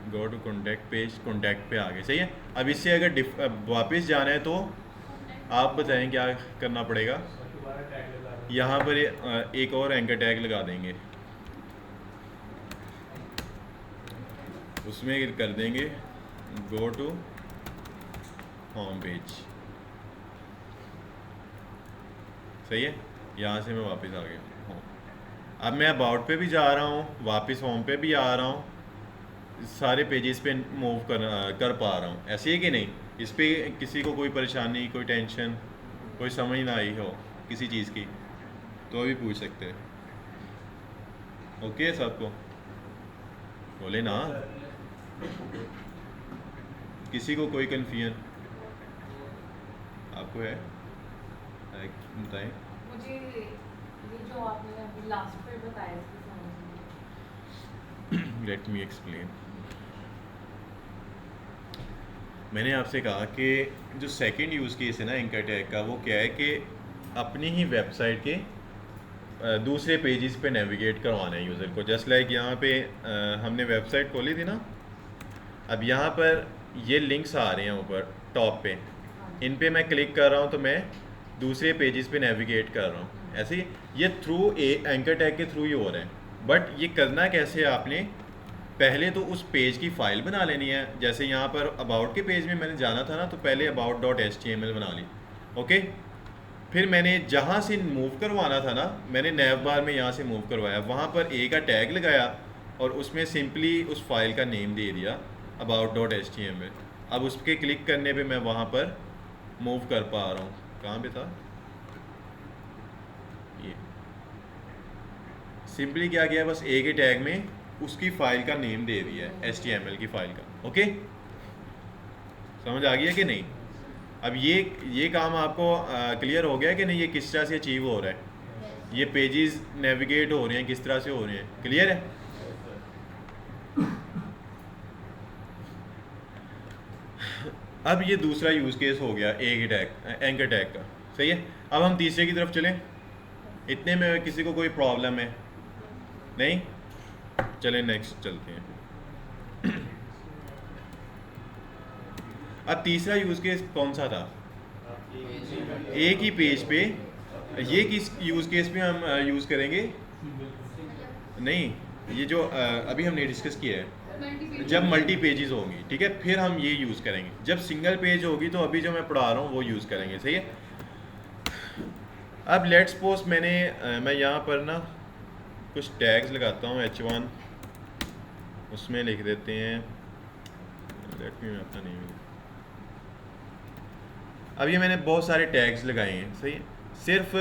go to contact page, contact पे आ गए। सही है। अब इससे अगर वापस जाना है तो आप बताएं क्या करना पड़ेगा? यहाँ पर एक और एंकर टैग लगा देंगे, उसमें कर देंगे गो टू होम पेज। सही है। यहाँ से मैं वापस आ गया हूँ। अब मैं अबाउट पे भी जा रहा हूँ, वापस होम पे भी आ रहा हूँ, सारे पेजेस पे मूव कर पा रहा हूँ। ऐसे है कि नहीं? इस पे किसी को कोई परेशानी, कोई टेंशन, कोई समझ ना आई हो किसी चीज़ की तो भी पूछ सकते हैं। ओके सबको? बोले ना। किसी को कोई कन्फ्यूजन आपको है? बताएं। मुझे ये जो आपने अभी लास्ट पे बताया इसकी समझ नहीं। Let me explain. मैंने आपसे कहा कि जो सेकंड यूज़ केस है ना एंकर टैग का, वो क्या है कि अपनी ही वेबसाइट के दूसरे पेजेस पे नेविगेट करवाना है यूज़र को। जस्ट लाइक यहाँ पे हमने वेबसाइट खोली थी ना, अब यहाँ पर ये लिंक्स आ रहे हैं ऊपर टॉप पे, इन पे मैं क्लिक कर रहा हूँ तो मैं दूसरे पेजेस पे नेविगेट कर रहा हूँ। ऐसे ही ये थ्रू एंकर टैग के थ्रू ही हो रहे हैं। बट ये करना कैसे है? आपने पहले तो उस पेज की फ़ाइल बना लेनी है। जैसे यहाँ पर अबाउट के पेज में मैंने जाना था ना, तो पहले about.html बना ली। ओके। फिर मैंने जहाँ से मूव करवाना था ना, मैंने नैव बार में यहाँ से मूव करवाया, वहाँ पर ए का टैग लगाया और उसमें सिंपली उस फाइल का नेम दे दिया about.html। अब उस पर क्लिक करने पे मैं वहाँ पर मूव कर पा रहा हूँ। कहाँ पे था ये? सिंपली क्या किया, बस ए के टैग में उसकी फ़ाइल का नेम दे दिया है, HTML की फ़ाइल का। ओके, समझ आ गया कि नहीं? अब ये काम आपको क्लियर हो गया कि नहीं? ये किस तरह से अचीव हो रहा है, ये पेजेस नेविगेट हो रहे हैं किस तरह से हो रहे हैं, क्लियर है? अब ये दूसरा यूज़ केस हो गया ए टैग, एंकर टैग का। सही है। अब हम तीसरे की तरफ चलें। इतने में किसी को कोई प्रॉब्लम है? नहीं? चलें नेक्स्ट चलते हैं। अब तीसरा यूज़ केस कौन सा था? एक ही पेज पे। ये किस यूज़ केस पे हम यूज़ करेंगे? नहीं, ये जो अभी हमने डिस्कस किया है, जब मल्टी पेजेस होंगी, ठीक है, फिर हम ये यूज़ करेंगे। जब सिंगल पेज होगी तो अभी जो मैं पढ़ा रहा हूँ वो यूज़ करेंगे। सही है। अब लेट्स सपोज मैं यहाँ पर ना कुछ टैग्स लगाता हूँ H1, उसमें लिख देते हैं, लेट मी अपना नेम। अब ये मैंने बहुत सारे टैग्स लगाए हैं। सही है। सिर्फ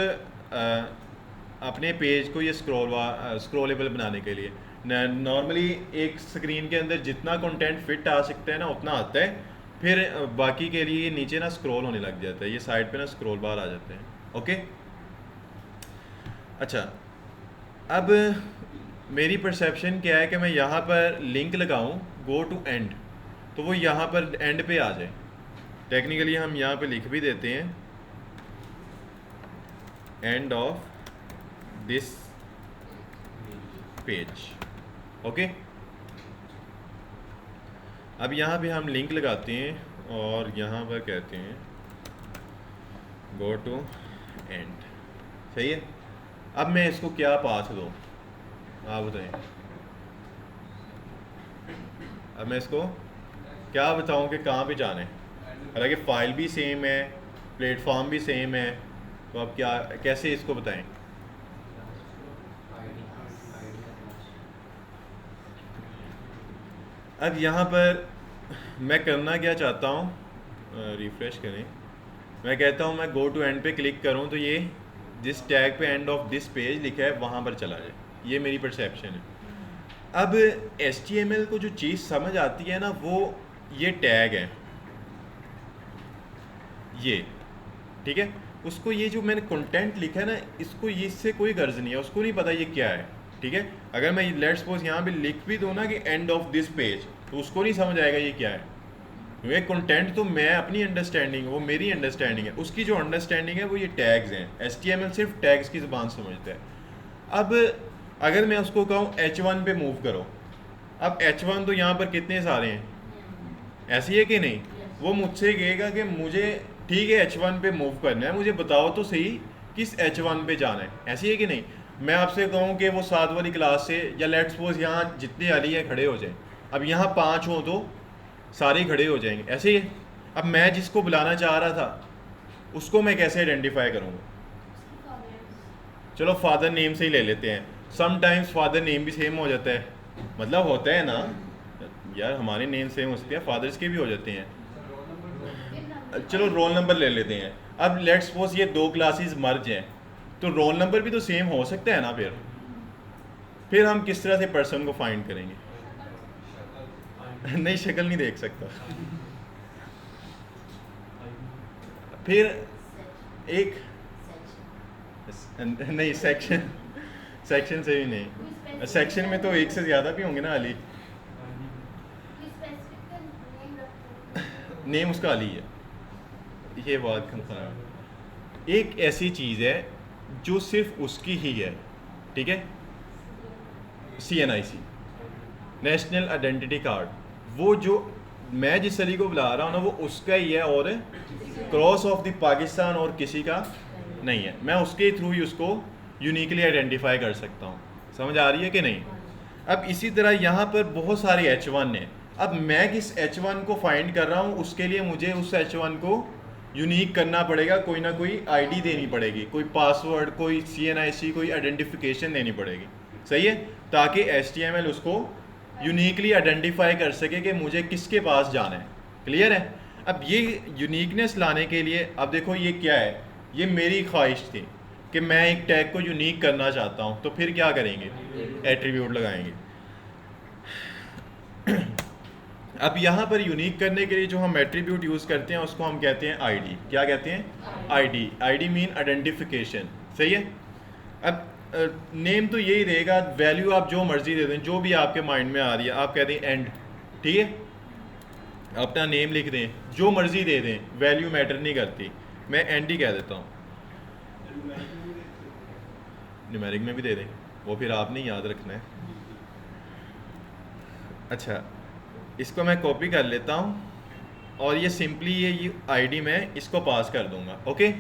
अपने पेज को ये स्क्रॉलेबल बनाने के लिए। नॉर्मली एक स्क्रीन के अंदर जितना कंटेंट फिट आ सकता है ना, उतना आता है। फिर बाकी के लिए नीचे ना स्क्रॉल होने लग जाता है, ये साइड पे ना स्क्रॉल बार आ जाते हैं। ओके। अच्छा, अब मेरी परसेप्शन क्या है कि मैं यहाँ पर लिंक लगाऊँ गो टू एंड, तो वो यहाँ पर एंड पे आ जाए। टेक्निकली हम यहाँ पे लिख भी देते हैं end of this page. Okay. अब यहाँ पे हम लिंक लगाते हैं और यहाँ पर कहते हैं गो टू एंड। सही है। अब मैं इसको क्या पाथ दूँ, आप बताएं। अब मैं इसको क्या बताऊँ कि कहाँ पे जाना है? हालांकि फ़ाइल भी सेम है, प्लेटफॉर्म भी सेम है, तो अब क्या कैसे इसको बताएं? अब यहाँ पर मैं करना क्या चाहता हूँ, रिफ़्रेश करें। मैं कहता हूँ मैं गो टू एंड पे क्लिक करूँ तो ये जिस टैग पे एंड ऑफ दिस पेज लिखा है वहाँ पर चला जाए। ये मेरी परसेप्शन है। अब HTML को जो चीज़ समझ आती है ना, वो ये टैग है, ये ठीक है। उसको ये जो मैंने कंटेंट लिखा है ना, इसको ये इससे कोई गर्ज नहीं है, उसको नहीं पता ये क्या है, ठीक है। अगर मैं लेट्स सपोज यहाँ पे लिख भी दूँ ना कि एंड ऑफ दिस पेज, तो उसको नहीं समझ आएगा ये क्या है, क्योंकि कंटेंट तो मैं अपनी अंडरस्टैंडिंग, वो मेरी अंडरस्टैंडिंग है, उसकी जो अंडरस्टैंडिंग है वो ये टैग्स हैं। HTML सिर्फ टैग्स की ज़बान समझता है। अब अगर मैं उसको कहूँ H1 पे मूव करो, अब H1 तो यहाँ पर कितने सारे हैं, ऐसी है कि नहीं। वो मुझसे कहेगा कि मुझे ठीक है H1 पे मूव करना है, मुझे बताओ तो सही किस H1 पे जाना है, ऐसी है कि नहीं। मैं आपसे कहूँ कि वो 7 वाली क्लास से, या लेट्स सपोज यहाँ जितने अली हैं खड़े हो जाएं, अब यहाँ 5 हों तो सारे खड़े हो जाएंगे, ऐसे ही है। अब मैं जिसको बुलाना चाह रहा था उसको मैं कैसे आइडेंटिफाई करूँगा। चलो फादर नेम से ही ले लेते हैं, समटाइम्स फादर नेम भी सेम हो जाता है, मतलब होता है ना यार, हमारे नेम सेम हो सकते हैं, फादर्स के भी हो जाते हैं। चलो रोल नंबर ले लेते हैं। अब लेट्स सपोज ये 2 क्लासेस मर्ज हैं, तो रोल नंबर भी तो सेम हो सकता है ना। फिर हम किस तरह से पर्सन को फाइंड करेंगे। नहीं, शक्ल नहीं देख सकता। फिर एक नहीं, सेक्शन से भी नहीं, सेक्शन में तो एक से ज़्यादा भी होंगे ना अली। नेम उसका अली है, ये बात कंफर्म। एक ऐसी चीज़ है जो सिर्फ उसकी ही है, ठीक है, CNIC, नेशनल आइडेंटिटी कार्ड। वो जो मैं जिस अली को बुला रहा हूँ ना, वो उसका ही है, और क्रॉस ऑफ द पाकिस्तान और किसी का नहीं है। मैं उसके थ्रू ही उसको यूनिकली आइडेंटिफाई कर सकता हूँ। समझ आ रही है कि नहीं। अब इसी तरह यहाँ पर बहुत सारे H1 हैं। अब मैं किस H1 को फाइंड कर रहा हूँ, उसके लिए मुझे उस H1 को यूनिक करना पड़ेगा, कोई ना कोई ID देनी पड़ेगी, कोई पासवर्ड, कोई CNIC, कोई आइडेंटिफिकेशन देनी पड़ेगी, सही है, ताकि HTML उसको यूनिकली आइडेंटिफाई कर सके कि मुझे किसके पास जाना है। क्लियर है। अब ये यूनिकनेस लाने के लिए, अब देखो ये क्या है, ये मेरी ख्वाहिश थी कि मैं एक टैग को यूनिक करना चाहता हूँ, तो फिर क्या करेंगे, एट्रीब्यूट लगाएंगे। अब यहाँ पर यूनिक करने के लिए जो हम एट्रीब्यूट यूज़ करते हैं उसको हम कहते हैं ID। क्या कहते हैं, ID मीन आइडेंटिफिकेशन, सही है। अब नेम तो यही रहेगा, वैल्यू आप जो मर्जी दे दें, जो भी आपके माइंड में आ रही है, आप कह दें एंड, ठीक है, अपना नेम लिख दें, जो मर्जी दे दें, वैल्यू मैटर नहीं करती, मैं एंड ही कह देता हूँ। न्यूमेरिक में भी दे दें, वो फिर आपने याद रखना है। अच्छा, इसको मैं कॉपी कर लेता हूँ और ये सिंपली ये ID में इसको पास कर दूंगा। ओके,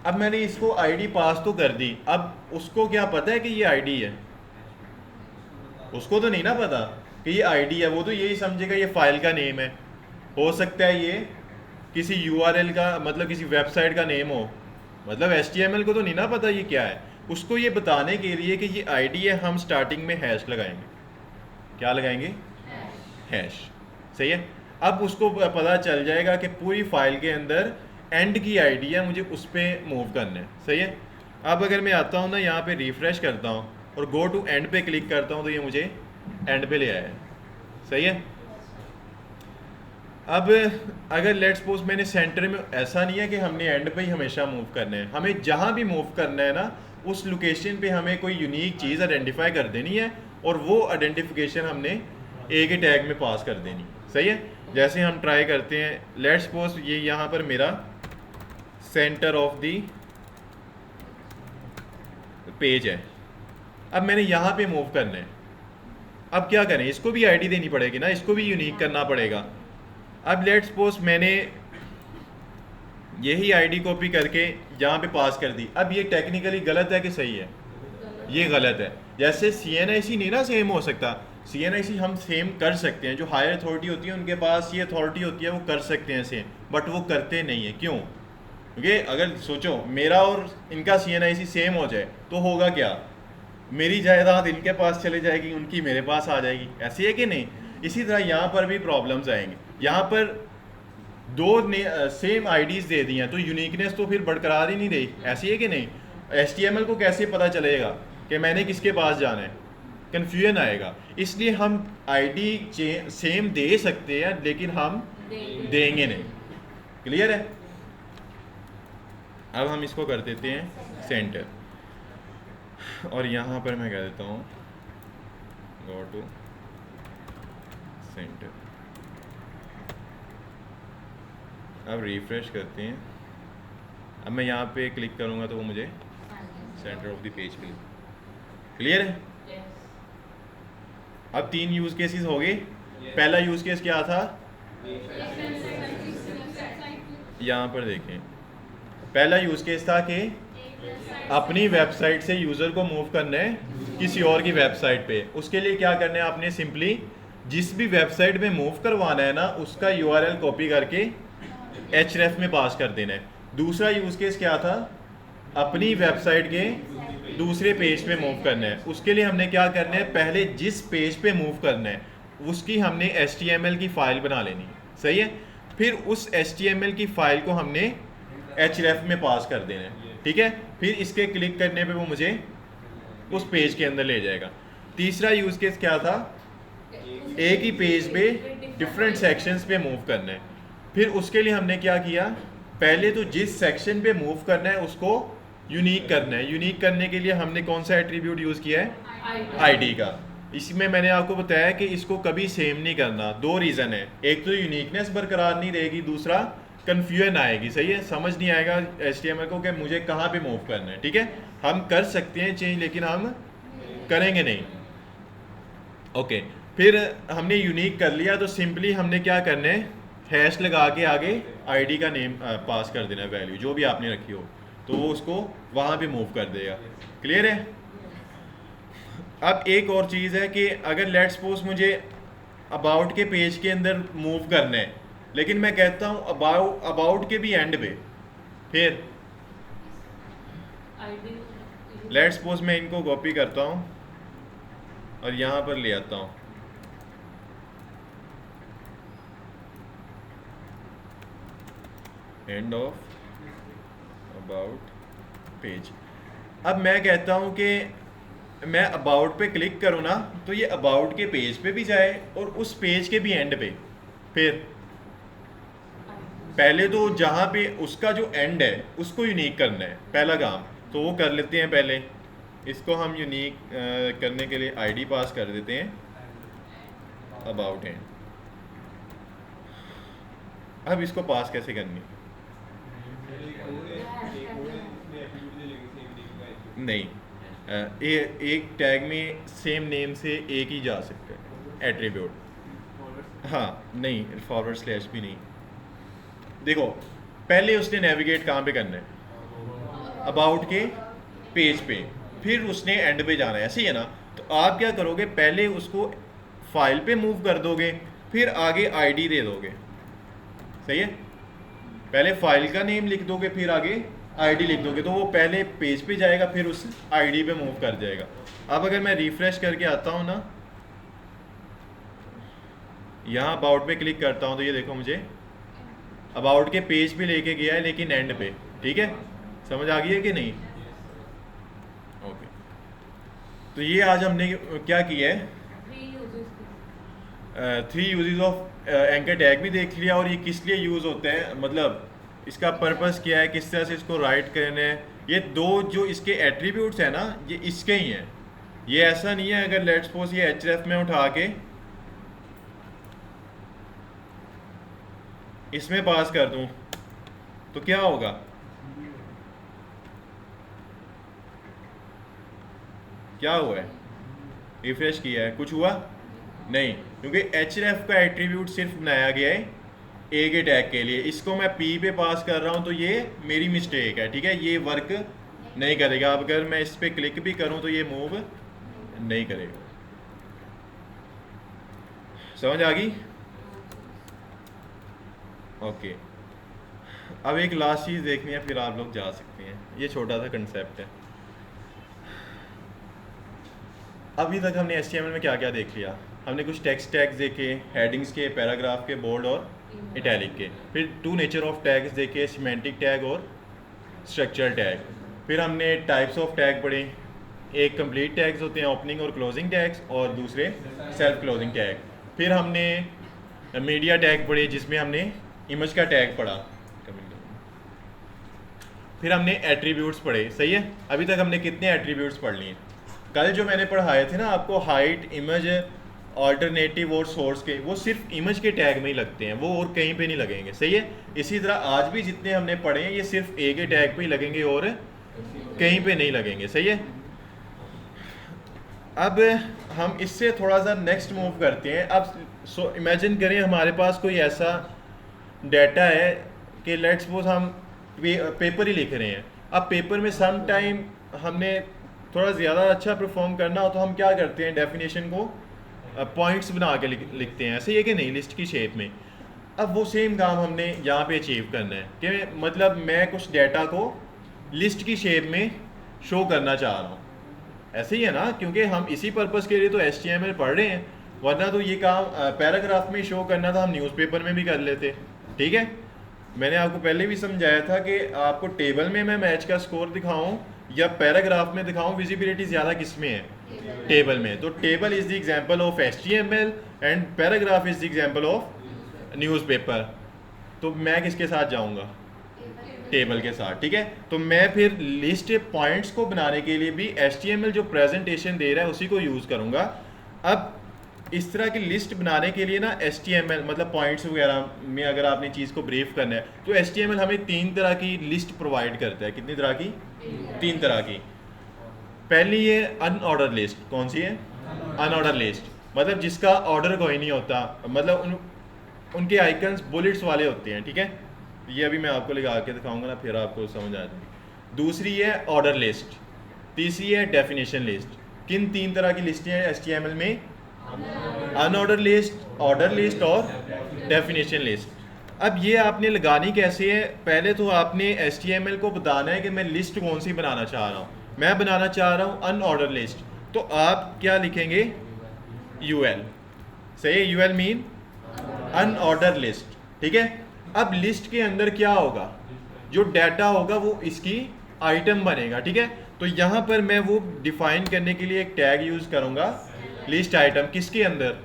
अब मैंने इसको ID पास तो कर दी, अब उसको क्या पता है कि ये ID है, उसको तो नहीं ना पता कि ये ID है, वो तो यही समझेगा ये फाइल का नेम है। हो सकता है ये किसी URL का, मतलब किसी वेबसाइट का नेम हो, मतलब HTML को तो नहीं ना पता ये क्या है। उसको ये बताने के लिए कि ये ID है, हम स्टार्टिंग में हैश लगाएंगे। क्या लगाएंगे, हैश, सही है। अब उसको पता चल जाएगा कि पूरी फाइल के अंदर एंड की ID है, मुझे उस पर मूव करना है, सही है। अब अगर मैं आता हूँ ना, यहाँ पे रिफ्रेश करता हूँ और गो टू एंड पे क्लिक करता हूँ, तो ये मुझे एंड पे ले आया है, सही है। अब अगर लेट्स सपोज मैंने सेंटर में, ऐसा नहीं है कि हमने एंड पे ही हमेशा मूव करना है, हमें जहाँ भी मूव करना है ना, उस लोकेशन पे हमें कोई यूनिक चीज़ आइडेंटिफाई कर देनी है, और वो आइडेंटिफिकेशन हमने एक ही टैग में पास कर देनी, सही है। जैसे हम ट्राई करते हैं, लेट्स सपोज ये यहाँ पर मेरा सेंटर ऑफ दी पेज है, अब मैंने यहाँ पे मूव करना है। अब क्या करें, इसको भी ID देनी पड़ेगी ना, इसको भी यूनिक करना पड़ेगा। अब लेट्स सपोज मैंने यही ID कॉपी करके यहाँ पे पास कर दी। अब ये टेक्निकली गलत है कि सही है, ये गलत है। जैसे CNIC नहीं ना सेम हो सकता, CNIC हम सेम कर सकते हैं, जो हायर अथॉरिटी होती है उनके पास ये अथॉरिटी होती है, वो कर सकते हैं सेम, बट वो करते नहीं है। क्यों, क्योंकि अगर सोचो मेरा और इनका CNIC सेम हो जाए तो होगा क्या, मेरी जायदाद इनके पास चले जाएगी, उनकी मेरे पास आ जाएगी, ऐसी है कि नहीं। इसी तरह यहाँ पर भी प्रॉब्लम्स आएंगे। यहाँ पर दो सेम IDs दे दी हैं, तो यूनिकनेस तो फिर बरकरार ही नहीं रही, ऐसी है कि नहीं। HTML को कैसे पता चलेगा कि मैंने किसके पास जाना है, कन्फ्यूजन आएगा। इसलिए हम आईडी सेम दे सकते हैं लेकिन हम देंगे नहीं। क्लियर है? अब हम इसको कर देते हैं सेंटर, और यहाँ पर मैं कह देता हूँ गो टू सेंटर। अब रिफ्रेश करते हैं। अब मैं यहाँ पे क्लिक करूँगा तो वो मुझे सेंटर ऑफ द पेज पे। क्लियर है? अब 3 यूज़ केसेस हो गए। पहला यूज़ केस क्या था? यहाँ पर देखें, पहला यूज़ केस था कि अपनी वेबसाइट से यूज़र को मूव करना है किसी और की वेबसाइट पे। उसके लिए क्या करना है, आपने सिंपली जिस भी वेबसाइट में मूव करवाना है ना, उसका URL कॉपी करके href में पास कर देना है। दूसरा यूज़ केस क्या था? अपनी वेबसाइट के दूसरे पेज पे मूव करना है। उसके लिए हमने क्या करना है, पहले जिस पेज पे मूव करना है उसकी हमने HTML की फ़ाइल बना लेनी है। सही है? फिर उस HTML की फ़ाइल को हमने href में पास कर देना है। ठीक है? फिर इसके क्लिक करने पे वो मुझे उस पेज के अंदर ले जाएगा। तीसरा यूज़ केस क्या था? एक ही पेज पे डिफरेंट सेक्शंस पे मूव करना है। फिर उसके लिए हमने क्या किया, पहले तो जिस सेक्शन पे मूव करना है उसको यूनिक करना है। यूनिक करने के लिए हमने कौन सा एट्रीब्यूट यूज़ किया है? आईडी का। इसमें मैंने आपको बताया कि इसको कभी सेम नहीं करना। 2 रीज़न है, एक तो यूनिकनेस बरकरार नहीं रहेगी, दूसरा कन्फ्यूजन आएगी। सही है? समझ नहीं आएगा HTML को कि मुझे कहाँ पे मूव करना है। ठीक है? हम कर सकते हैं चेंज लेकिन हम करेंगे नहीं। ओके, फिर हमने यूनिक कर लिया तो सिंपली हमने क्या करना है, हैश लगा के आगे आईडी का नेम पास कर देना, वैल्यू जो भी आपने रखी हो, तो वो उसको वहाँ पे मूव कर देगा। क्लियर है? अब एक और चीज़ है कि अगर लेट्स सपोज मुझे अबाउट के पेज के अंदर मूव करना है लेकिन मैं कहता हूँ अबाउट के भी एंड पे, फिर लेट्स सपोज मैं इनको कॉपी करता हूँ और यहाँ पर ले आता हूँ। End of about page. अब मैं कहता हूँ कि मैं अबाउट पे क्लिक करूँ ना तो ये अबाउट के पेज पे भी जाए और उस पेज के भी एंड पे। फिर पहले तो जहाँ पे उसका जो एंड है उसको यूनिक करना है, पहला काम तो वो कर लेते हैं। पहले इसको हम यूनिक करने के लिए आईडी पास कर देते हैं अबाउट एंड। अब इसको पास कैसे करनी? नहीं, एक टैग में सेम नेम से एक ही जा सकता है एट्रीब्यूट। हाँ नहीं, फॉरवर्ड स्लैश भी नहीं। देखो पहले उसने नेविगेट कहाँ पे करना है? अबाउट के पेज पे, फिर उसने एंड पे जाना है, ऐसे ही है ना? तो आप क्या करोगे, पहले उसको फाइल पे मूव कर दोगे, फिर आगे आईडी दे दोगे। सही है? पहले फाइल का नेम लिख दोगे, फिर आगे आईडी लिख दोगे, तो वो पहले पेज पे जाएगा फिर उस आईडी पे मूव कर जाएगा। अब अगर मैं रिफ्रेश करके आता हूँ ना, यहाँ अबाउट पे क्लिक करता हूँ तो ये देखो मुझे अबाउट के पेज पे लेके गया है लेकिन एंड पे। ठीक है? समझ आ गई है कि नहीं? ओके, तो ये आज हमने क्या किया है, 3 यूजेस ऑफ एंकर टैग भी देख लिया और ये किस लिए यूज़ होते हैं, मतलब इसका पर्पस क्या है, किस तरह से इसको राइट करना है। ये 2 जो इसके एट्रीब्यूट्स हैं ना, ये इसके ही हैं। ये ऐसा नहीं है अगर लेट्स सपोज ये href में उठा के इसमें पास कर दूं तो क्या होगा? क्या हुआ है? रिफ्रेश किया है, कुछ हुआ नहीं, क्योंकि href का एट्रीब्यूट सिर्फ बनाया गया है ए के टैग के लिए। इसको मैं p पे पास कर रहा हूँ तो ये मेरी मिस्टेक है। ठीक है? ये वर्क नहीं करेगा। अब अगर मैं इस पर क्लिक भी करूँ तो ये मूव नहीं करेगा। समझ आ गई? ओके, अब एक लास्ट चीज़ देखनी है फिर आप लोग जा सकते हैं। ये छोटा सा कंसेप्ट है। अभी तक हमने HTML में क्या क्या देख लिया? हमने कुछ टेक्स्ट टैग्स देखे, हेडिंग्स के, पैराग्राफ के, बोल्ड और इटैलिक के। फिर 2 नेचर ऑफ टैग्स देखे, सिमेंटिक टैग और स्ट्रक्चरल टैग। फिर हमने टाइप्स ऑफ टैग पढ़े, एक कंप्लीट टैग्स होते हैं, ओपनिंग और क्लोजिंग टैग्स, और दूसरे सेल्फ क्लोजिंग टैग। फिर हमने मीडिया टैग पढ़े जिसमें हमने इमेज का टैग पढ़ा। फिर हमने एट्रीब्यूट्स पढ़े, सही है। अभी तक हमने कितने एट्रीब्यूट्स पढ़ लिए? कल जो मैंने पढ़ाए थे ना आपको, हाइट, इमेज, ऑल्टरनेटिव और सोर्स के, वो सिर्फ इमेज के टैग में ही लगते हैं, वो और कहीं पे नहीं लगेंगे, सही है। इसी तरह आज भी जितने हमने पढ़े हैं ये सिर्फ ए के टैग पे ही लगेंगे और कहीं पे नहीं लगेंगे, सही है। अब हम इससे थोड़ा सा नेक्स्ट मूव करते हैं। अब इमेजिन करें हमारे पास कोई ऐसा डाटा है कि लेट्स सपोज हम पेपर ही लिख रहे हैं। अब पेपर में सम टाइम हमने थोड़ा ज़्यादा अच्छा परफॉर्म करना हो तो हम क्या करते हैं, डेफिनेशन को पॉइंट्स बना के लिखते हैं, ऐसे ही है कि नहीं, लिस्ट की शेप में। अब वो सेम काम हमने यहाँ पे अचीव करना है कि मतलब मैं कुछ डाटा को लिस्ट की शेप में शो करना चाह रहा हूँ, ऐसे ही है ना, क्योंकि हम इसी पर्पज़ के लिए तो HTML पढ़ रहे हैं, वरना तो ये काम पैराग्राफ में शो करना था हम न्यूज़पेपर में भी कर लेते, ठीक है। मैंने आपको पहले भी समझाया था कि आपको टेबल में मैं मैच का स्कोर दिखाऊं या पैराग्राफ में दिखाऊं, विजिबिलिटी ज़्यादा किस में है, टेबल में। तो table is the example of HTML and paragraph is the example of newspaper. तो मैं किसके साथ जाऊंगा, टेबल के साथ, ठीक है। तो मैं फिर लिस्ट पॉइंट्स को बनाने के लिए भी HTML जो प्रेजेंटेशन दे रहा है उसी को यूज़ करूँगा। अब इस तरह की लिस्ट बनाने के लिए ना HTML मतलब पॉइंट्स वगैरह में अगर आपने चीज़ को ब्रीफ करना है तो HTML हमें 3 तरह की लिस्ट प्रोवाइड करता है। कितनी तरह की? 3 तरह की। पहली ये अनऑर्डर लिस्ट। कौन सी है? अनऑर्डर लिस्ट, मतलब जिसका ऑर्डर कोई नहीं होता, मतलब उनके आइकन्स बुलेट्स वाले होते हैं, ठीक है। ये अभी मैं आपको लगा के दिखाऊंगा ना, फिर आपको समझ आ जाएगी। दूसरी है ऑर्डर लिस्ट, तीसरी है डेफिनेशन लिस्ट। किन 3 तरह की लिस्टें हैं HTML में? अनऑर्डर लिस्ट, ऑर्डर लिस्ट और डेफिनेशन लिस्ट। अब ये आपने लगानी कैसे है? पहले तो आपने HTML को बताना है कि मैं लिस्ट कौन सी बनाना चाह रहा हूँ। मैं बनाना चाह रहा हूँ अनऑर्डर लिस्ट, तो आप क्या लिखेंगे? UL, सही है। UL मीन अनऑर्डर लिस्ट, ठीक है। अब लिस्ट के अंदर क्या होगा? जो डाटा होगा वो इसकी आइटम बनेगा, ठीक है। तो यहाँ पर मैं वो डिफाइन करने के लिए एक टैग यूज़ करूँगा, लिस्ट आइटम। किसके अंदर?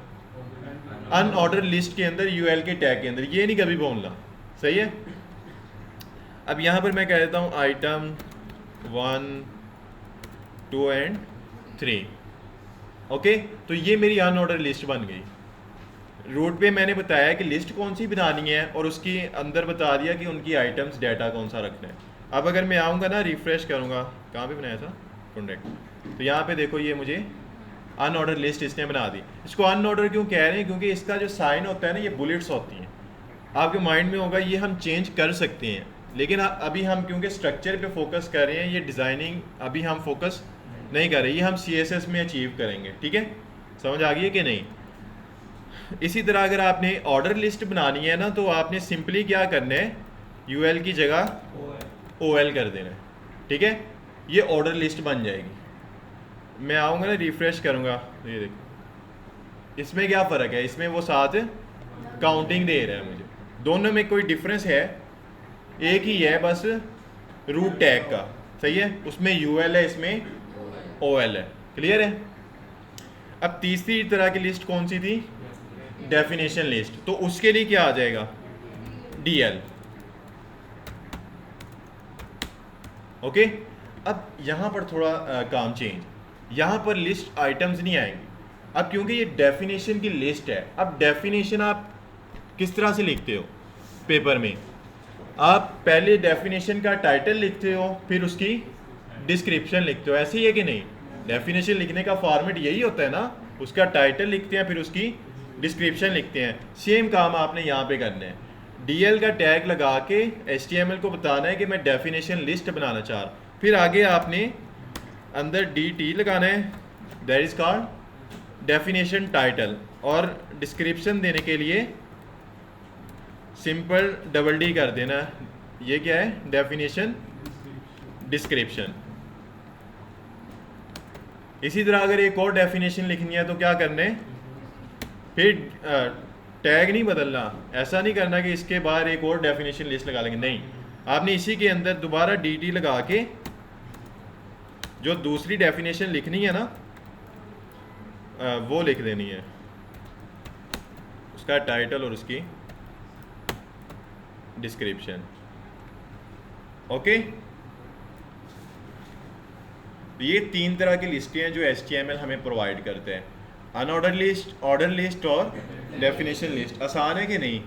अनऑर्डर लिस्ट के अंदर, UL के टैग के अंदर। ये नहीं कभी बोलना, सही है। अब यहाँ पर मैं कह देता हूँ आइटम 1, 2 एंड 3, ओके। तो ये मेरी अनऑर्डर लिस्ट बन गई। रूट पे मैंने बताया कि लिस्ट कौन सी बनानी है और उसके अंदर बता दिया कि उनकी आइटम्स डाटा कौन सा रखना है। अब अगर मैं आऊँगा ना, रिफ्रेश करूँगा, कहाँ पे बनाया था? कॉन्टैक्ट। तो यहाँ पे देखो ये मुझे अनऑर्डर लिस्ट इसने बना दी। इसको अनऑर्डर क्यों कह रहे हैं? क्योंकि इसका जो साइन होता है ना, ये बुलेट्स होती हैं। आपके माइंड में होगा ये हम चेंज कर सकते हैं, लेकिन अभी हम क्योंकि स्ट्रक्चर पे फोकस कर रहे हैं, ये डिज़ाइनिंग अभी हम फोकस नहीं कर रहे, ये हम CSS में अचीव करेंगे, ठीक है। समझ आ गई है कि नहीं? इसी तरह अगर आपने ऑर्डर लिस्ट बनानी है ना, तो आपने सिंपली क्या करना है, UL की जगह OL कर देना है, ठीक है। ये ऑर्डर लिस्ट बन जाएगी। मैं आऊँगा ना, रिफ्रेश करूँगा, तो ये देखो इसमें क्या फ़र्क है, इसमें वो साथ काउंटिंग दे रहा है मुझे। दोनों में कोई डिफरेंस है? एक ही है बस, रूट टैग का, सही है। उसमें UL है, इसमें OL है। क्लियर है? अब तीसरी तरह की लिस्ट कौन सी थी? Definition list. तो उसके लिए क्या आ जाएगा? DL, okay. अब यहाँ पर थोड़ा काम चेंज, यहाँ पर लिस्ट आइटम्स नहीं आएंगी अब, क्योंकि ये डेफिनेशन की लिस्ट है। अब डेफिनेशन आप किस तरह से लिखते हो पेपर में? आप पहले डेफिनेशन का टाइटल लिखते हो, फिर उसकी डिस्क्रिप्शन लिखते हो, ऐसे ही है कि नहीं? डेफिनेशन लिखने का फॉर्मेट यही होता है ना, उसका टाइटल लिखते हैं, फिर उसकी डिस्क्रिप्शन लिखते हैं। सेम काम आपने यहाँ पे करना है। DL का टैग लगा के HTML को बताना है कि मैं डेफिनेशन लिस्ट बनाना चाह रहा हूँ। फिर आगे आपने अंदर DT लगाना है, that is called definition title, और डिस्क्रिप्शन देने के लिए सिंपल DD कर देना। ये क्या है? Definition description. इसी तरह अगर एक और डेफिनेशन लिखनी है तो क्या करना है? फिर टैग नहीं बदलना, ऐसा नहीं करना कि इसके बाहर एक और डेफिनेशन लिस्ट लगा लेंगे, नहीं। आपने इसी के अंदर दोबारा DT लगा के जो दूसरी डेफिनेशन लिखनी है ना वो लिख देनी है, उसका टाइटल और उसकी डिस्क्रिप्शन। ओके, ये 3 तरह की लिस्टें हैं जो HTML हमें प्रोवाइड करते हैं, अनऑर्डर लिस्ट, ऑर्डर लिस्ट और डेफिनेशन लिस्ट। आसान है कि नहीं,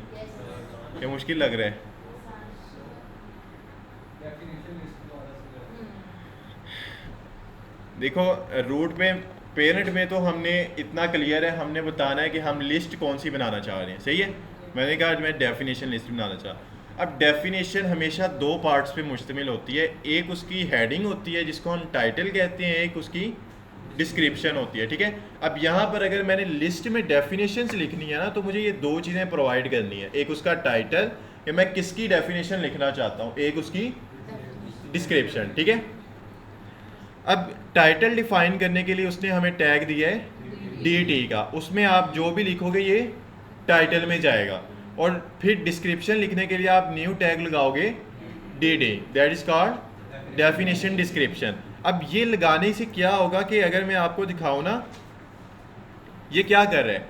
ये मुश्किल लग रहा है? देखो रूट में पेरेंट में तो हमने इतना क्लियर है, हमने बताना है कि हम लिस्ट कौन सी बनाना चाह रहे हैं, सही है। मैंने कहा मैं डेफिनेशन लिस्ट बनाना चाह। अब डेफिनेशन हमेशा 2 पार्ट्स पे मुश्तमिल होती है, एक उसकी हेडिंग होती है जिसको हम टाइटल कहते हैं, एक उसकी डिस्क्रिप्शन होती है, ठीक है। अब यहाँ पर अगर मैंने लिस्ट में डेफिनेशंस लिखनी है ना तो मुझे ये 2 चीज़ें प्रोवाइड करनी है, एक उसका टाइटल कि मैं किसकी डेफिनेशन लिखना चाहता हूँ, एक उसकी डिस्क्रिप्शन, ठीक है। अब टाइटल डिफाइन करने के लिए उसने हमें टैग दिया है DT का, उसमें आप जो भी लिखोगे ये टाइटल में जाएगा, और फिर डिस्क्रिप्शन लिखने के लिए आप न्यू टैग लगाओगे DD, that is called definition description. अब ये लगाने से क्या होगा कि अगर मैं आपको दिखाऊं ना, ये क्या कर रहा है,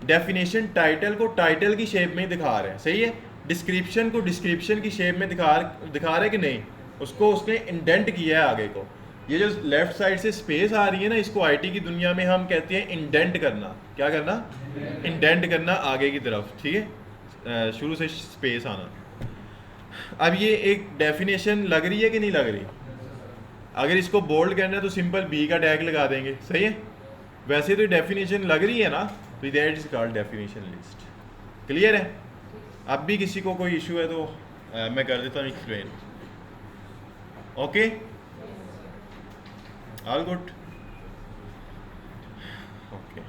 डेफिनेशन टाइटल को टाइटल की शेप में दिखा रहा है, सही है, डिस्क्रिप्शन को डिस्क्रिप्शन की शेप में दिखा रहा है कि नहीं, उसको उसने इंडेंट किया है आगे को। ये जो लेफ्ट साइड से स्पेस आ रही है ना, इसको IT की दुनिया में हम कहते हैं इंडेंट करना। क्या करना? इंडेंट करना आगे की तरफ, ठीक है, शुरू से स्पेस आना। अब ये एक डेफिनेशन लग रही है कि नहीं लग रही? अगर इसको बोल्ड करना है तो सिंपल B का टैग लगा देंगे, सही है। वैसे तो डेफिनेशन लग रही है ना, तो that is called definition list. Clear है? अब भी किसी को कोई इशू है तो मैं कर देता हूँ explain. Okay, all good, okay.